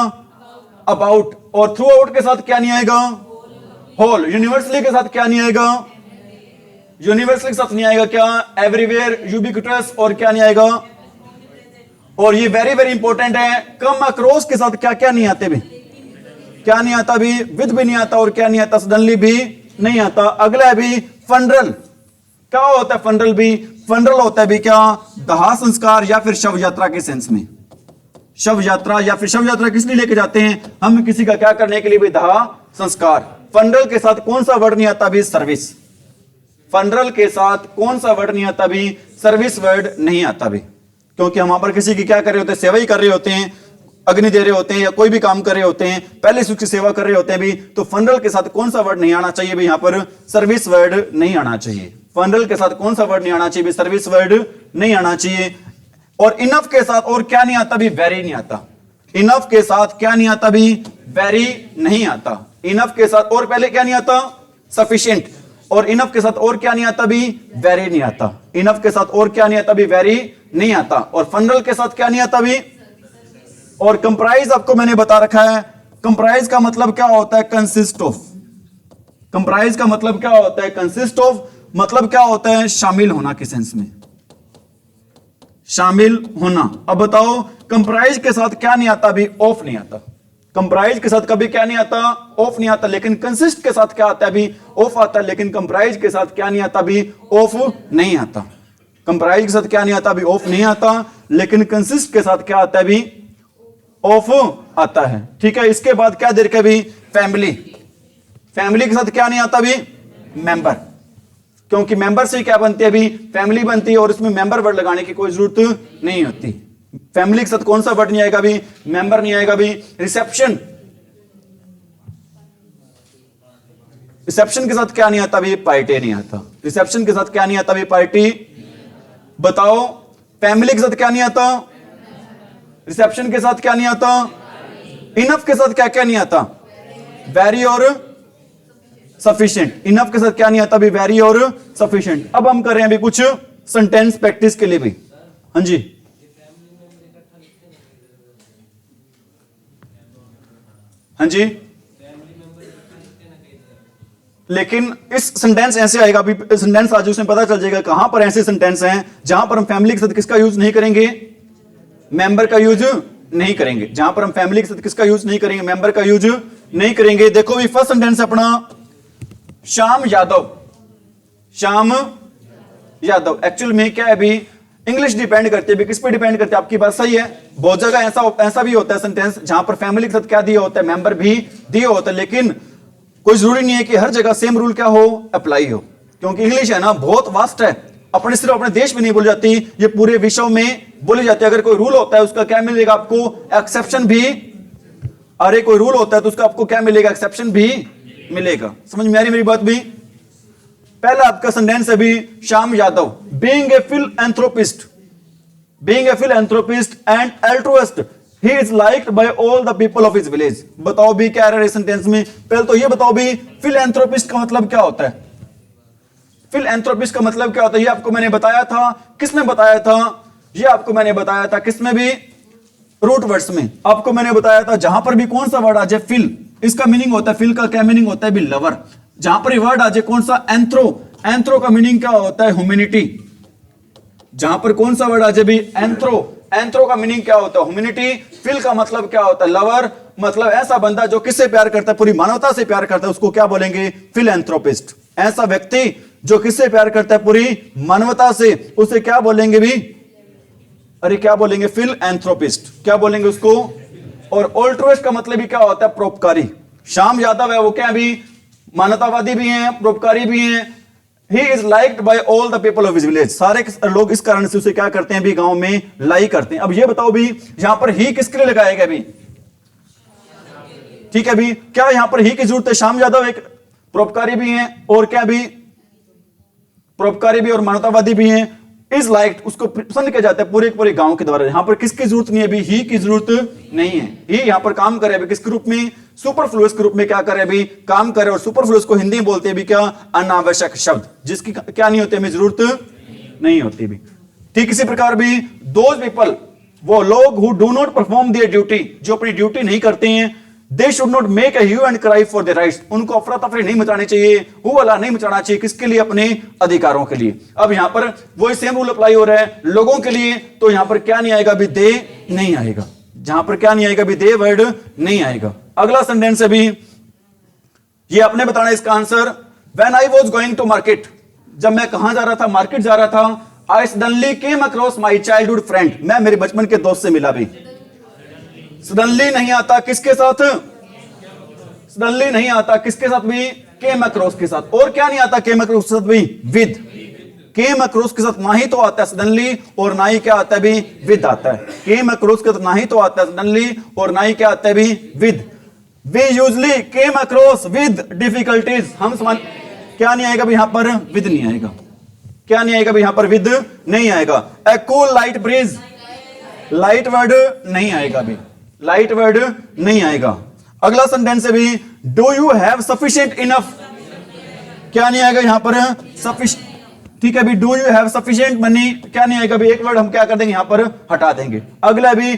अबाउट। और थ्रू आउट के साथ क्या नहीं आएगा, होल। यूनिवर्सली के साथ क्या नहीं आएगा, यूनिवर्सली के साथ नहीं आएगा क्या, एवरीवेयर, यूबिक्विटस। और क्या नहीं आएगा, और ये वेरी वेरी इंपॉर्टेंट है, कम अक्रॉस के साथ क्या क्या नहीं आते भी, क्या नहीं आता भी, विद भी नहीं आता। और क्या नहीं आता, सडनली भी नहीं आता। अगला है भी फनरल। क्या होता है फनरल भी, फनरल होता है भी क्या, दाह संस्कार या फिर शव यात्रा के सेंस में। शव यात्रा, या फिर शव यात्रा किस लिए लेके जाते हैं हम, किसी का क्या करने के लिए भी, दाह संस्कार। फनरल के साथ कौन सा वर्ड नहीं आता भी, सर्विस। फनरल के साथ कौन सा वर्ड नहीं आता भी, सर्विस वर्ड नहीं आता भी। क्योंकि हम वहां पर किसी की क्या कर रहे होते हैं, सेवा ही कर रहे होते हैं, अग्नि दे रहे होते हैं, या कोई भी काम कर रहे होते हैं, पहले से उसकी सेवा कर रहे होते हैं भी। तो फनरल के साथ कौन सा वर्ड नहीं आना चाहिए भी, यहां पर सर्विस वर्ड नहीं आना चाहिए। फनरल के साथ कौन सा वर्ड नहीं आना चाहिए भी, सर्विस वर्ड नहीं आना चाहिए। और इनफ के साथ और क्या नहीं आता भी, वेरी नहीं आता। इनफ के साथ क्या नहीं आता भी, वेरी नहीं आता, इनफ के साथ और पहले क्या नहीं आता, सफिशिएंट, और इनफ के साथ और क्या नहीं आता भी, वेरी नहीं आता, इनफ के साथ और क्या नहीं आता भी, वेरी नहीं आता, और फनरल के साथ क्या नहीं आता भी, और कंप्राइज आपको मैंने बता रखा है, कंप्राइज का मतलब क्या होता है, कंसिस्ट ऑफ, कंप्राइज का मतलब क्या होता है, कंसिस्ट ऑफ, मतलब क्या होता है, शामिल होना के सेंस में, शामिल होना। अब बताओ कंप्राइज के साथ क्या नहीं आता भी, ऑफ नहीं आता, कंप्राइज के साथ कभी क्या नहीं आता, ऑफ नहीं आता, लेकिन कंसिस्ट के साथ क्या आता है भी, ऑफ आता है, लेकिन कंप्राइज के साथ क्या नहीं आता भी, ऑफ नहीं आता, कंप्राइज के साथ क्या नहीं आता भी, ऑफ नहीं आता, लेकिन कंसिस्ट के साथ क्या आता है भी, ऑफ आता है। ठीक है, इसके बाद क्या देर के भी, फैमिली, फैमिली के साथ क्या नहीं आता भी, मेंबर, क्योंकि मेंबर से क्या बनती है भी, फैमिली बनती है, और इसमें मेंबर वर्ड लगाने की कोई जरूरत नहीं होती। फैमिली के साथ कौन सा वर्ड नहीं आएगा भी, मेंबर नहीं आएगा भी। रिसेप्शन, रिसेप्शन के साथ क्या नहीं आता भी, पार्टी नहीं आता, रिसेप्शन के साथ क्या नहीं आता भी, पार्टी। बताओ फैमिली के साथ क्या नहीं आता, रिसेप्शन के साथ क्या नहीं आता, इनफ के साथ क्या क्या नहीं आता, वेरी और सफिशिएंट, इनफ के साथ क्या नहीं आता भी, वेरी और सफिशिएंट। अब हम कर रहे हैं अभी कुछ सेंटेंस प्रैक्टिस के लिए भी। हाँ जी, हाँ जी, लेकिन इस सेंटेंस ऐसे आएगा अभी, सेंटेंस आज उसमें पता चल जाएगा कहां पर ऐसे सेंटेंस हैं जहां पर हम फैमिली के साथ किसका यूज नहीं करेंगे, मेंबर का यूज नहीं करेंगे, जहां पर हम फैमिली के साथ किसका यूज नहीं करेंगे, मेंबर का यूज नहीं करेंगे। देखो भी फर्स्ट सेंटेंस अपना, श्याम यादव, श्याम यादव, एक्चुअल में क्या है अभी, इंग्लिश डिपेंड करती है, किस पे डिपेंड करती है, आपकी बात सही है। बहुत जगह ऐसा भी होता है सेंटेंस जहां पर फैमिली के साथ क्या दिया होता है, मेंबर भी दिया होता है, लेकिन कोई जरूरी नहीं है कि हर जगह सेम रूल क्या हो, अप्लाई हो, क्योंकि इंग्लिश है ना बहुत वास्ट है, अपने सिर्फ अपने देश में नहीं बोली जाती, ये पूरे विश्व में बोली जाती है। अगर कोई रूल होता है उसका क्या मिलेगा आपको, एक्सेप्शन भी, अरे कोई रूल होता है तो उसका आपको क्या मिलेगा, एक्सेप्शन भी मिलेगा। समझ में आ रही मेरी बात भी। पहला आपका सेंटेंस है भी, Shyam Yadav being a philanthropist, being a philanthropist and altruist he is liked by all the people of his village. बताओ भी क्या है सेंटेंस में, पहले तो ये बताओ भी फिलएंथ्रोपिस्ट का मतलब क्या होता है, फिलएंथ्रोपिस्ट का मतलब क्या होता है, ये आपको मैंने बताया था, किसने बताया था, ये आपको मैंने बताया था किसमें भी, रूट वर्ड्स में आपको मैंने बताया था, जहां पर भी कौन सा वर्ड आ जाए फिल, इसका मीनिंग होता है, फिल का क्या मीनिंग होता है भी, लवर। जहां पर वर्ड आ जाए कौन सा, एंथ्रो, एंथ्रो का मीनिंग क्या होता है, ह्यूमैनिटी। जहां पर कौन सा वर्ड आ जाए भी, एंथ्रो, एंथ्रो का मीनिंग क्या होता है, ह्यूमैनिटी। फिल का मतलब क्या होता है, लवर, मतलब ऐसा बंदा जो किससे प्यार करता है, पूरी मानवता से प्यार करता है, उसको क्या बोलेंगे, फिलएंथ्रोपिस्ट। ऐसा व्यक्ति जो किससे प्यार करता है, पूरी मानवता से, उसे क्या बोलेंगे भी, अरे क्या बोलेंगे, फिलएंथ्रोपिस्ट, क्या बोलेंगे उसको। और ऑल्ट्रुइस्ट का मतलब भी क्या होता है, परोपकारी। श्याम यादव है वो क्या भी, मानवतावादी भी हैं, परोपकारी भी हैं। ही is liked by all the people of his village, सारे लोग इस कारण से उसे क्या करते हैं भी, गांव में लाइक करते हैं। अब ये बताओ भी, यहां पर ही किसके लिए लगाएगा भी, ठीक है भी, क्या यहां पर ही की जरूरत है, श्याम यादव एक परोपकारी भी हैं, और क्या भी, परोपकारी भी और मानवतावादी भी हैं। इज लाइक्ड, उसको पसंद किया जाता है पूरे पूरे गांव के द्वारा। यहां पर किसकी जरूरत नहीं है भी, ही की जरूरत नहीं है। ही यहां पर काम करे अभी किसके रूप में, सुपरफ्लुअस के रूप में क्या करे अभी, काम करे। और सुपरफ्लुअस को हिंदी में बोलते हैं भी क्या, अनावश्यक शब्द, जिसकी क्या नहीं होती हमें जरूरत नहीं होती भी। ठीक इसी प्रकार भी, दोज पीपल, वो लोग who do not perform their duty, जो अपनी ड्यूटी नहीं करते हैं, they should not make a hue and cry for their rights, उनको अफरा तफरी नहीं मचानी चाहिए, हु हल्ला नहीं मचाना चाहिए, किसके लिए, अपने अधिकारों के लिए। अब यहां पर वही सेम रूल अप्लाई हो रहा है लोगों के लिए, तो यहां पर क्या नहीं आएगा भी, दे नहीं आएगा, जहां पर क्या नहीं आएगा भी, दे वर्ड नहीं आएगा। अगला सेंटेंस है भी, ये आपने बताना इसका answer. When I was going to market, जब मैं कहां जा रहा था, मार्केट जा रहा था। I suddenly came across my childhood friend, मैं मेरे बचपन के दोस्त से मिला भी। सडनली नहीं आता किसके साथ, सडनली नहीं आता किसके साथ भी, केम अक्रॉस के साथ। और क्या नहीं आता केम अक्रॉस के साथ भी, विद। केम अक्रॉस के साथ ना ही तो आता है सडनली, और ना ही क्या आता है भी, विद आता है। केम अक्रॉस के साथ ना ही तो आता है सडनली, और ना ही क्या आता है भी, with. We usually came across with difficulties, हम समझ, क्या नहीं आएगा भी यहां पर, विद नहीं आएगा, क्या नहीं आएगा भी यहां पर, विद नहीं आएगा। A cool light breeze, light word नहीं आएगा भी, लाइट वर्ड नहीं आएगा। अगला सेंटेंस है भी do you have sufficient enough, क्या नहीं आएगा यहां पर सफिशिएंट, ठीक है भी do you have sufficient money, क्या नहीं आएगा भी एक वर्ड हम क्या कर देंगे यहां पर हटा देंगे। अगला भी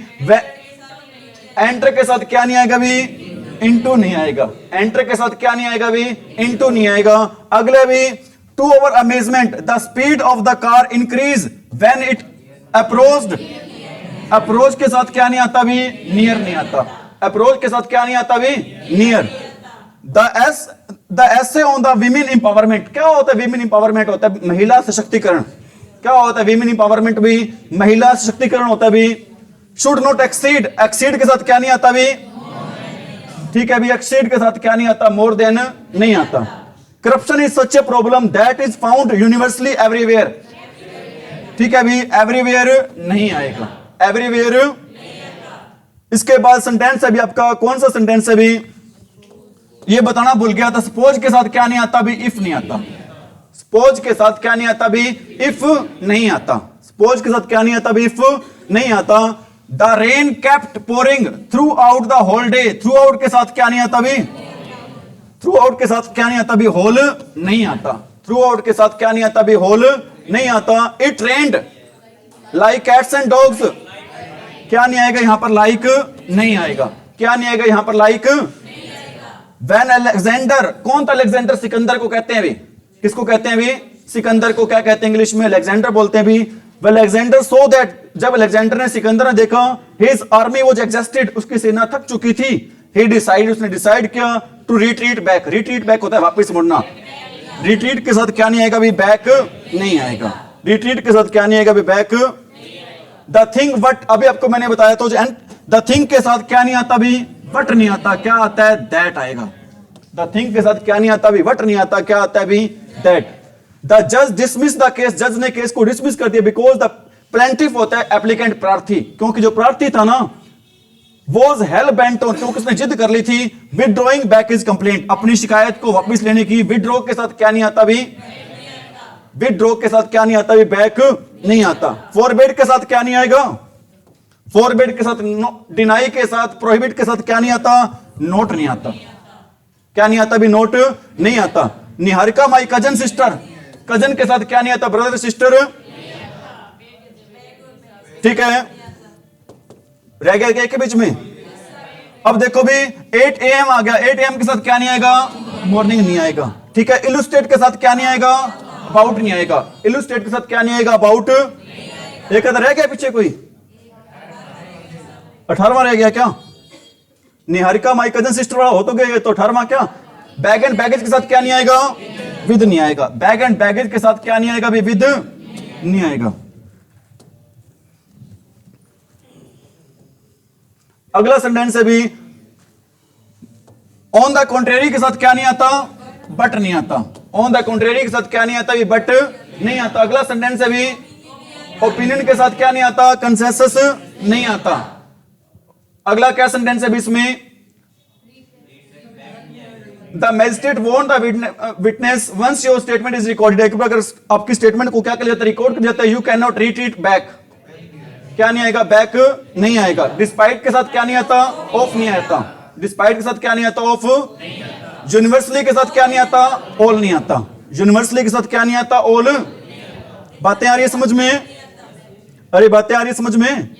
एंटर के साथ क्या नहीं आएगा भी इनटू नहीं आएगा, एंटर के साथ क्या नहीं आएगा भी इनटू नहीं आएगा। अगला भी to our amazement the speed of the car increase when it approached, approach के साथ क्या नहीं आता भी नियर नहीं आता, अप्रोच के साथ क्या नहीं आता भी near. The essay on the women empowerment, क्या होता है विमेन इंपावरमेंट होता है महिला सशक्तिकरण, क्या होता है विमेन इंपावरमेंट भी महिला सशक्तिकरण होता है भी। शुड नॉट एक्सीड, एक्सीड के साथ क्या नहीं आता भी, ठीक है भी एक्सीड के साथ क्या नहीं आता मोर देन नहीं आता। Corruption is such a problem that is found universally everywhere, ठीक है भी एवरीवेयर नहीं आएगा, एवरीवेयर। इसके बाद सेंटेंस है भी आपका कौन सा सेंटेंस है भी ये बताना भूल गया था। सपोज के साथ क्या नहीं आता भी इफ नहीं आता, सपोज के साथ क्या नहीं आता भी इफ नहीं आता, सपोज के साथ क्या नहीं आता भी इफ नहीं आता। The rain kept pouring throughout the whole day, throughout के साथ क्या नहीं आता भी, थ्रू आउट के साथ क्या नहीं आता भी होल नहीं आता, थ्रू आउट के साथ क्या नहीं आता भी होल नहीं आता। It rained like cats and dogs, क्या नहीं आएगा यहां पर लाइक नहीं आएगा, क्या नहीं आएगा यहां पर लाइक। व्हेन अलेक्जेंडर, कौन था अलेक्जेंडर, सिकंदर को कहते हैं भी, किसको कहते हैं भी सिकंदर को क्या कहते हैं इंग्लिश में अलेक्जेंडर बोलते हैं भी। अलेक्जेंडर सो दैट, जब अलेक्जेंडर ने सिकंदर ने देखा हिज आर्मी वाज एग्जॉस्टेड, उसकी सेना थक चुकी थी। ही डिसाइड, उसने डिसाइड किया to retreat back, retreat back होता है वापस मुड़ना, रिट्रीट के साथ क्या नहीं आएगा भी बैक नहीं आएगा, रिट्रीट के साथ क्या नहीं आएगा भी बैक। द थिंग वट, अभी आपको मैंने बताया तो द थिंग के साथ क्या नहीं आता भी वट नहीं आता, क्या आता है दैट आएगा। द थिंग के साथ क्या नहीं आता भी वट नहीं आता, क्या आता है भी दैट। द जज डिसमिस द केस, जज ने केस को डिसमिस कर दिया बिकॉज द प्लेंटिफ होता है एप्लीकेंट प्रार्थी, क्योंकि जो प्रार्थी था ना वॉज हेल बेंट ऑन, क्योंकि उसने जिद कर ली थी विदड्रॉइंग बैक हिज कंप्लेंट, अपनी शिकायत को वापस लेने की। विदड्रॉ के साथ क्या नहीं आता भी, विदड्रॉ के साथ क्या नहीं आता भी बैक नहीं आता। फॉरबिड के साथ क्या नहीं आएगा, फॉरबिड के साथ डिनाई के साथ, प्रोहिबिट के साथ क्या नहीं आता नोट नहीं आता, क्या नहीं आता भी नोट नहीं आता। Niharika my cousin sister, cousin के साथ क्या नहीं आता ब्रदर सिस्टर, ठीक है रह गया क्या के बीच में। अब देखो भी 8 AM आ गया, 8 AM के साथ क्या नहीं आएगा मॉर्निंग नहीं आएगा, ठीक है। इलुस्ट्रेट के साथ क्या नहीं आएगा अबाउट नहीं आएगा, इलुस्ट्रेट के साथ क्या नहीं आएगा अबाउट। एक रह गया पीछे कोई, 18वां रह गया क्या, निहारिका माई कजन सिस्टर वाला हो तो गया, तो 18वां क्या। बैग एंड बैगेज के साथ क्या नहीं आएगा विद नहीं आएगा, बैग एंड बैगेज के साथ क्या नहीं आएगा भी विद नहीं आएगा। अगला सेंटेंस है भी ऑन द कॉन्ट्रेरी के साथ क्या नहीं आता बट नहीं आता, ऑन द कॉन्ट्रेरी के साथ क्या नहीं आता भी बट नहीं आता। अगला सेंटेंस है भी ओपिनियन के साथ क्या नहीं आता कंसेंसस नहीं आता। अगला क्या सेंटेंस है भी इसमें the magistrate want the witness once your statement is recorded, अगर आपकी स्टेटमेंट को क्या कर जाता है रिकॉर्ड कर जाता है, you can not retreat back, क्या नहीं आएगा बैक नहीं आएगा। डिस्पाइट के साथ क्या नहीं आता ऑफ नहीं आता, डिस्पाइट के साथ क्या नहीं आता ऑफ। यूनिवर्सली के साथ क्या नहीं आता ऑल नहीं आता, यूनिवर्सली के साथ क्या नहीं आता ऑल। बातें आ रही है समझ में, अरे बातें आ रही है समझ में।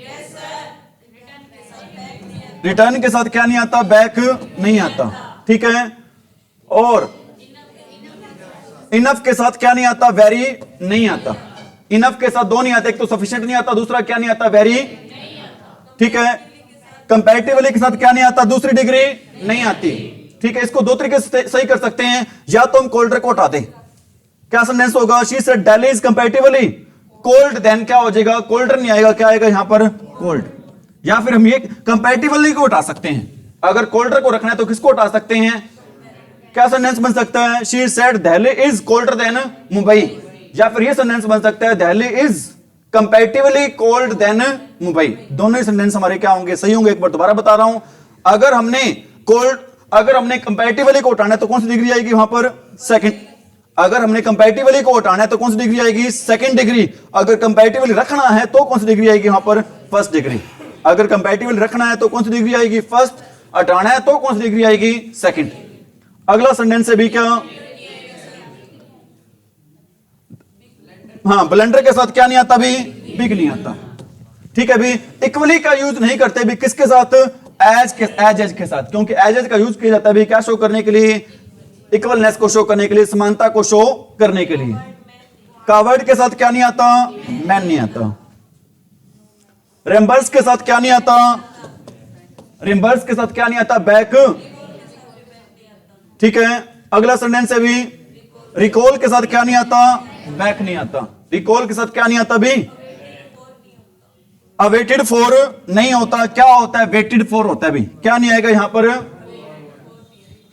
रिटर्न के साथ क्या नहीं आता बैक नहीं आता, ठीक है। और इनफ के साथ क्या नहीं आता वेरी नहीं आता, इनफ के साथ दो नहीं आते, एक तो सफिशिएंट नहीं आता, दूसरा क्या नहीं आता वेरी, ठीक है। कंपैरेटिवली के साथ क्या नहीं आता दूसरी डिग्री नहीं आती, ठीक है। इसको दो तरीके से सही कर सकते हैं, या तो हम कोल्डर को हटा दें, क्या सेंटेंस होगा she said Delhi is comparatively cold, then क्या हो जाएगा कोल्डर नहीं आएगा, क्या आएगा यहां पर कोल्ड। या फिर हम ये कंपैरेटिवली को हटा सकते हैं, अगर कोल्डर को रखना है तो किसको हटा सकते हैं, क्या सेंटेंस बन सकता है she said Delhi is colder than Mumbai, या फिर ये सेंटेंस बन सकता है Delhi is comparatively cold than Mumbai. दोनों ही सेंटेंस हमारे क्या होंगे सही होंगे। एक बार दोबारा बता रहा हूं, अगर हमने कोल्ड, अगर हमने कंपैरेटिवली को हटाना है तो कौन सी डिग्री आएगी वहां पर सेकंड, अगर हमने कंपैरेटिवली को हटाना है तो कौन सी डिग्री आएगी सेकंड डिग्री, अगर कंपैरेटिवली रखना है तो कौन सी डिग्री आएगी वहां पर फर्स्ट डिग्री, अगर कंपैरेटिवली रखना है तो कौन सी डिग्री आएगी फर्स्ट हटाना है तो कौन सी डिग्री आएगी? सेकंड। अगला सेंटेंस है भी क्या? हाँ, ब्लेंडर के साथ क्या नहीं आता भी? बिग नहीं आता। ठीक है भी, इक्वली का यूज नहीं करते भी किसके साथ? एज के साथ, क्योंकि एज का यूज किया जाता है भी क्या शो करने के लिए? इक्वलनेस को शो करने के लिए, समानता को शो करने के लिए। कावर्ड के साथ क्या नहीं आता? मैन नहीं आता। रिम्बर्स के साथ क्या नहीं आता? रिम्बर्स के साथ क्या नहीं आता? बैक। ठीक है, अगला सेंटेंस है भी रिकॉल के साथ क्या नहीं आता? बैक नहीं आता। रिकॉल के साथ क्या नहीं आता भी? अवेटेड फॉर नहीं होता। क्या होता है? वेटेड फॉर होता है भी। क्या नहीं आएगा यहां पर?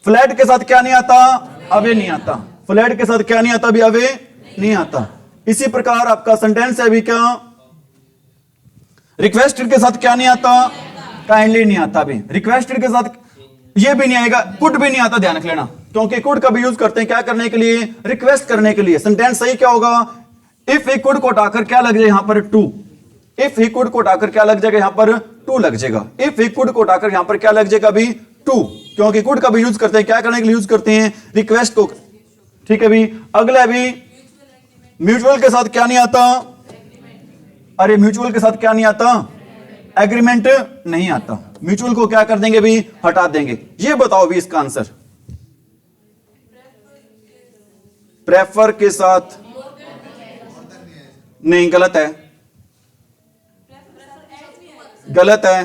फ्लैट के साथ क्या नहीं आता? अवे नहीं आता। फ्लैट के साथ क्या नहीं आता भी? अवे नहीं आता। इसी प्रकार आपका सेंटेंस है भी क्या? रिक्वेस्टेड के साथ क्या नहीं आता? काइंडली नहीं आता भी। रिक्वेस्टेड के साथ ये भी नहीं आएगा, कुड भी नहीं आता। ध्यान रख लेना, क्योंकि कुड का भी यूज करते हैं क्या करने के लिए? रिक्वेस्ट करने के लिए। सेंटेंस सही क्या होगा? इफ ही कुड को हटाकर क्या लग जाए यहां पर? टू। इफ ही कुड को हटाकर क्या लग जाएगा यहां पर? टू लग जाएगा। इफ ही कुड को हटाकर यहां पर क्या लग जाएगा भी? टू, क्योंकि कुड का भी यूज करते हैं क्या करने के लिए? यूज करते हैं रिक्वेस्ट को। ठीक है भी, अगला भी म्यूचुअल के साथ क्या नहीं आता? अरे म्यूचुअल के साथ क्या नहीं आता? एग्रीमेंट नहीं आता। म्यूचुअल को क्या कर देंगे भी? हटा देंगे। ये बताओ भी इसका आंसर। प्रेफर के साथ नहीं, गलत है, गलत है।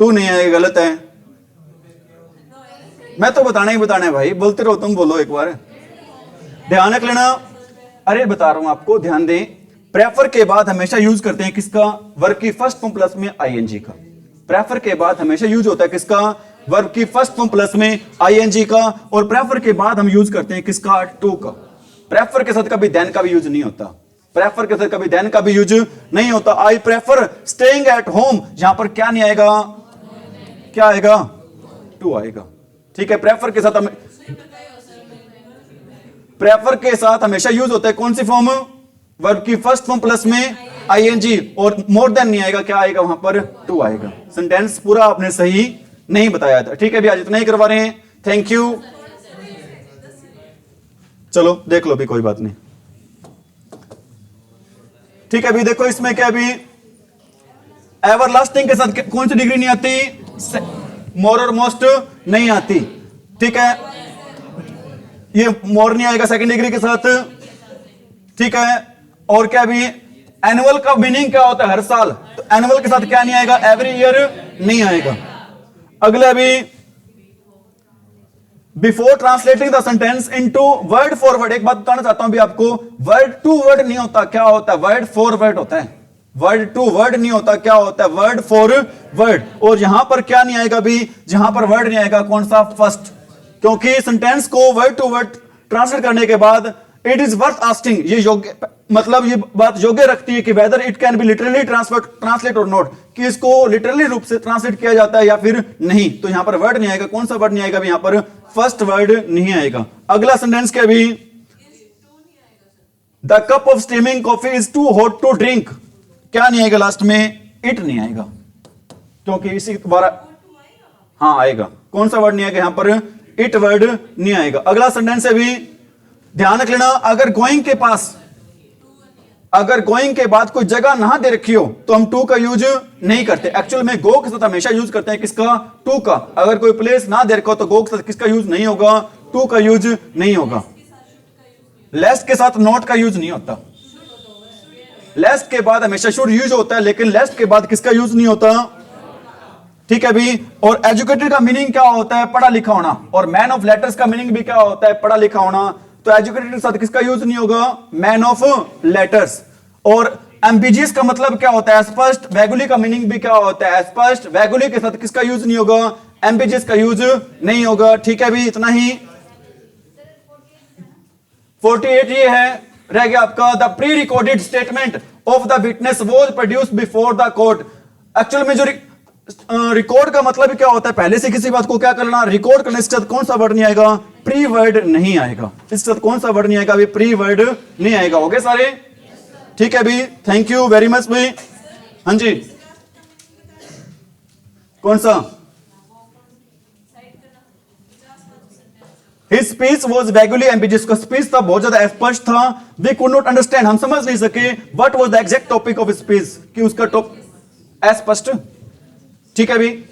टू नहीं है, गलत है। मैं तो बताना ही बताना है भाई, बोलते रहो, तुम बोलो एक बार, ध्यान रख लेना। अरे बता रहा हूं आपको, ध्यान दें। प्रेफर के बाद हमेशा यूज करते हैं किसका? वर्ब की फर्स्ट फॉर्म प्लस में आईएनजी का। प्रेफर के बाद हमेशा यूज होता है किसका? वर्ब की फर्स्ट फॉर्म प्लस में आईएनजी का। और प्रेफर के बाद हम यूज करते हैं किसका? टू का। प्रेफर के साथ कभी देन का भी यूज नहीं होता। प्रेफर के साथ कभी देन का भी यूज नहीं होता। I prefer staying at home, यहां पर क्या नहीं आएगा? क्या आएगा? टू आएगा। ठीक है, प्रेफर के साथ प्रेफर के साथ हमेशा यूज होता है कौन सी फॉर्म? वर्ब की फर्स्ट फॉर्म प्लस में आईएनजी। और मोर देन नहीं आएगा, क्या आएगा वहां पर? टू आएगा। सेंटेंस पूरा आपने सही नहीं बताया था। ठीक है भी, आज इतना ही करवा रहे हैं। Thank you. चलो देख लो भी, कोई बात नहीं। ठीक है भी, देखो इसमें क्या भी एवरलास्टिंग के साथ कौन सी डिग्री नहीं आती? मोर और मोस्ट नहीं आती। ठीक है, ये मोर नहीं आएगा सेकंड डिग्री के साथ। ठीक है, और क्या भी एनुअल का मीनिंग क्या होता है? हर साल। तो एनुअल के साथ क्या नहीं आएगा? एवरी ईयर नहीं आएगा। अगला भी before translating the sentence into word for word. एक बात बताना चाहता हूं भी आपको, वर्ड टू वर्ड नहीं होता। क्या होता है? वर्ड फॉर वर्ड होता है। वर्ड टू वर्ड नहीं होता। क्या होता है? Word for word. और यहां पर क्या नहीं आएगा भी? जहां पर वर्ड नहीं आएगा, कौन सा? फर्स्ट। क्योंकि सेंटेंस को वर्ड टू वर्ड ट्रांसलेट करने के बाद इट इज वर्थ आस्किंग, ये योग्य, मतलब ये बात योग्य रखती है कि whether it can be literally translate और नॉट, कि इसको लिटरली रूप से ट्रांसलेट किया जाता है या फिर नहीं। तो यहां पर वर्ड नहीं आएगा। कौन सा वर्ड नहीं आएगा? यहां पर फर्स्ट वर्ड नहीं आएगा। अगला सेंटेंस क्या भी? The cup of steaming coffee is too hot to drink. क्या नहीं आएगा लास्ट में? इट नहीं आएगा, क्योंकि इसी द्वारा हाँ आएगा। कौन सा वर्ड नहीं आएगा यहां पर? इट वर्ड नहीं आएगा। अगला सेंटेंस है भी, ध्यान रख लेना, अगर गोइंग के पास, अगर गोइंग के बाद कोई जगह ना दे रखी हो तो हम टू का यूज नहीं करते। एक्चुअल में गो के साथ हमेशा यूज करते हैं किसका? टू का। अगर कोई प्लेस ना दे रखा हो तो गो के साथ किसका यूज नहीं होगा? टू का यूज नहीं होगा। लेस्ट के साथ नॉट का यूज नहीं होता। लेस्ट के बाद हमेशा शुड यूज होता है, लेकिन लेस्ट के बाद किसका यूज नहीं होता? ठीक है भी। और एजुकेटेड का मीनिंग क्या होता है? पढ़ा लिखा होना। और मैन ऑफ लेटर्स का मीनिंग भी क्या होता है? पढ़ा लिखा होना। तो एजुकेटेड के साथ किसका यूज नहीं होगा? Man of letters. और एम्बिजियस का मतलब क्या होता है? स्पष्ट। वैगुली का मीनिंग भी क्या होता है? स्पष्ट। वैगुली के साथ किसका यूज नहीं होगा? एम्बिजियस का यूज नहीं होगा। ठीक है भी, इतना ही। 48 ये है, रह गया आपका the pre recorded statement of the witness was produced before the court. Actual में जो रिकॉर्ड का मतलब क्या होता है? पहले से किसी बात को क्या करना? रिकॉर्ड करने के साथ कौन सा वर्ड नहीं आएगा? प्री वर्ड नहीं आएगा। इसके साथ कौन सा वर्ड नहीं आएगा? अभी प्री वर्ड नहीं आएगा। हो गए सारे? ठीक है भी, थैंक यू वेरी मच भी। हाँ जी, कौन सा? His speech was vaguely ambiguous. उसका स्पीच था बहुत ज्यादा अस्पष्ट था. We could not understand. हम समझ नहीं सके what was the exact topic of his speech. कि उसका टॉप अस्पष्ट. ठीक है भी.